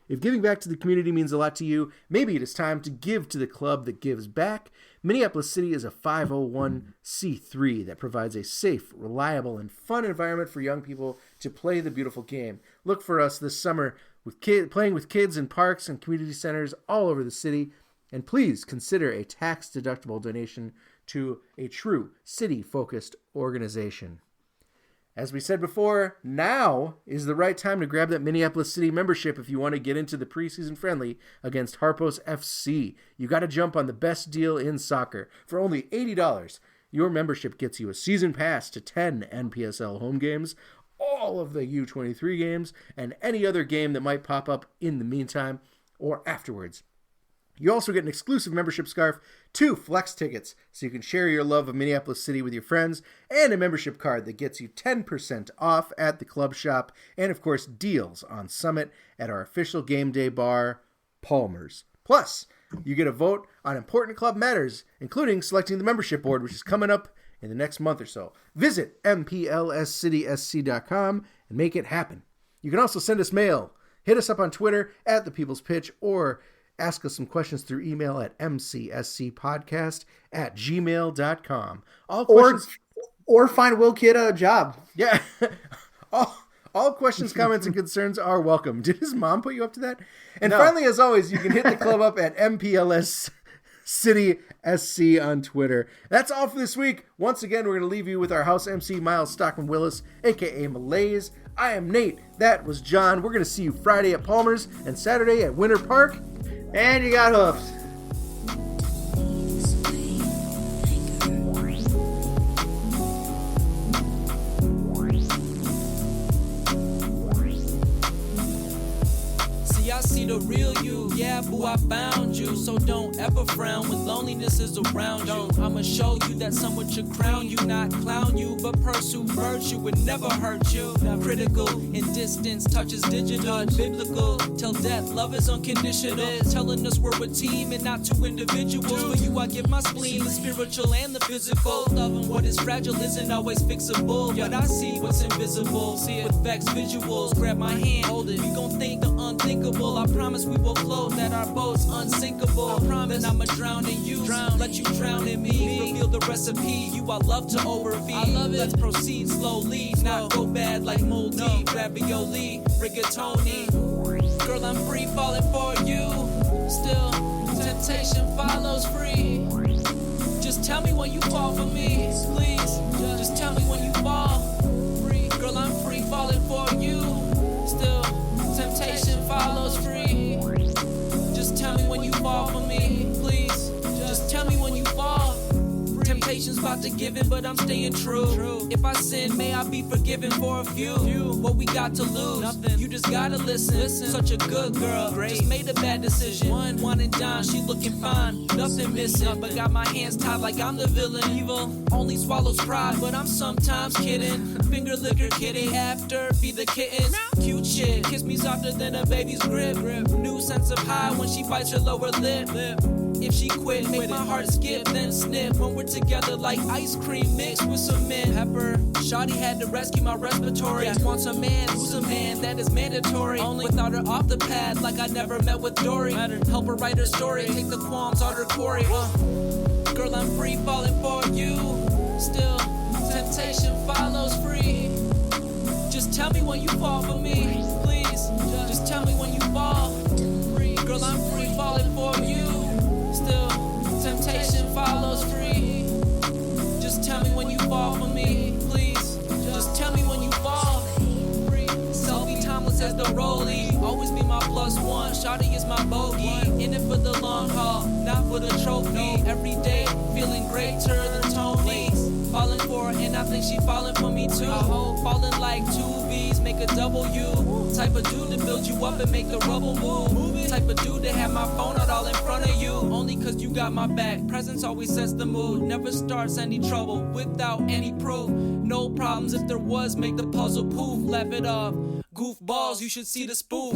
Speaker 3: If giving back to the community means a lot to you, maybe it is time to give to the club that gives back. Minneapolis City is a 501c3 that provides a safe, reliable, and fun environment for young people to play the beautiful game. Look for us this summer with playing with kids in parks and community centers all over the city. And please consider a tax-deductible donation to a true city-focused organization. As we said before, now is the right time to grab that Minneapolis City membership if you want to get into the preseason friendly against Harpo's FC. You got to jump on the best deal in soccer. For only $80, your membership gets you a season pass to 10 NPSL home games, all of the U23 games, and any other game that might pop up in the meantime or afterwards. You also get an exclusive membership scarf, 2 flex tickets, so you can share your love of Minneapolis City with your friends, and a membership card that gets you 10% off at the club shop, and of course, deals on Summit at our official game day bar, Palmer's. Plus, you get a vote on important club matters, including selecting the membership board, which is coming up in the next month or so. Visit mplscitysc.com and make it happen. You can also send us mail. Hit us up on Twitter at The People's Pitch, or ask us some questions through email at mcscpodcast@gmail.com.
Speaker 4: Or find Will Kidd a job.
Speaker 3: Yeah. All questions, comments, and concerns are welcome. Did his mom put you up to that? And finally, as always, you can hit the club up at MPLS City SC on Twitter. That's all for this week. Once again, we're going to leave you with our house MC, Miles Stockman Willis, a.k.a. Malaise. I am Nate. That was John. We're going to see you Friday at Palmer's and Saturday at Winter Park.
Speaker 4: And you got hoofs.
Speaker 5: I see the real you, yeah, boo, I found you. So don't ever frown when loneliness is around you. I'ma show you that someone should crown you, not clown you, but pursue virtue would never hurt you. Critical in distance, touch is digital, biblical. Till death, love is unconditional. Telling us we're a team and not two individuals. For you, I give my spleen, the spiritual and the physical. Loving what is fragile isn't always fixable, but I see what's invisible. See it with facts, visuals. Grab my hand, hold it. We gon' think the unthinkable. I promise we will float, that our boat's unsinkable. I promise I'ma drown in you, let you drown in me. Reveal the recipe, you I love to overfeed. I love it. Let's proceed slowly, not go bad like moldy. Ravioli, rigatoni. Girl, I'm free falling for you. Still, temptation follows free. Just tell me when you fall for me, please. Just tell me when you fall free. Girl, I'm free falling for you. Still, temptation follows free. Just tell me when you fall for me, please. Just tell me when you fall. Temptation's about to give in, but I'm staying true. If I sin, may I be forgiven for a few. What we got to lose? Nothing. You just gotta listen. Such a good girl. Great. Just made a bad decision. One and done. She looking fine. Nothing missing. But got my hands tied like I'm the villain. Evil only swallows pride, but I'm sometimes kidding. Finger licker kitty after feed the kittens. Cute shit. Kiss me softer than a baby's grip. New sense of high when she bites her lower lip. If she quit, make my heart skip, then snip. When we're together like ice cream mixed with some mint pepper. Shawty had to rescue my respiratory. Just wants a man who's a man, that is mandatory. Only without her off the pad, like I never met with Dory. Help her write her story, take the qualms out her quarry. Girl, I'm free falling for you. Still, temptation follows free. Just tell me when you fall for me, please. Just tell me when you fall. Girl, I'm free falling for you. Still, temptation follows free. Just tell me when you fall for me, please. Just tell me when you fall. Selfie timeless as the rollie. Always be my +1. Shawty is my bogey. In it for the long haul, not for the trophy. Every day, feeling greater than Tony. Falling for her, and I think she falling for me too. I hope falling like 2 V's, make a W. Type of dude to build you up and make the rubble move. Type of dude to have my phone out all in front of you. Only cause you got my back. Presence always sets the mood. Never starts any trouble without any proof. No problems if there was, make the puzzle poof. Laugh it off. Goofballs, you should see the spoof.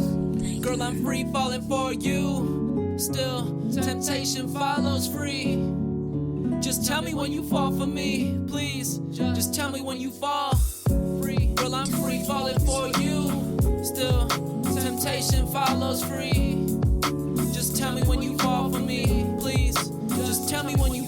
Speaker 5: Girl, I'm free falling for you. Still, temptation follows free. Just tell me when you fall for me, please. Just tell me when you fall. Girl, I'm free falling for you. Still, temptation follows free. Just tell me when you fall for me, please. Just tell me when you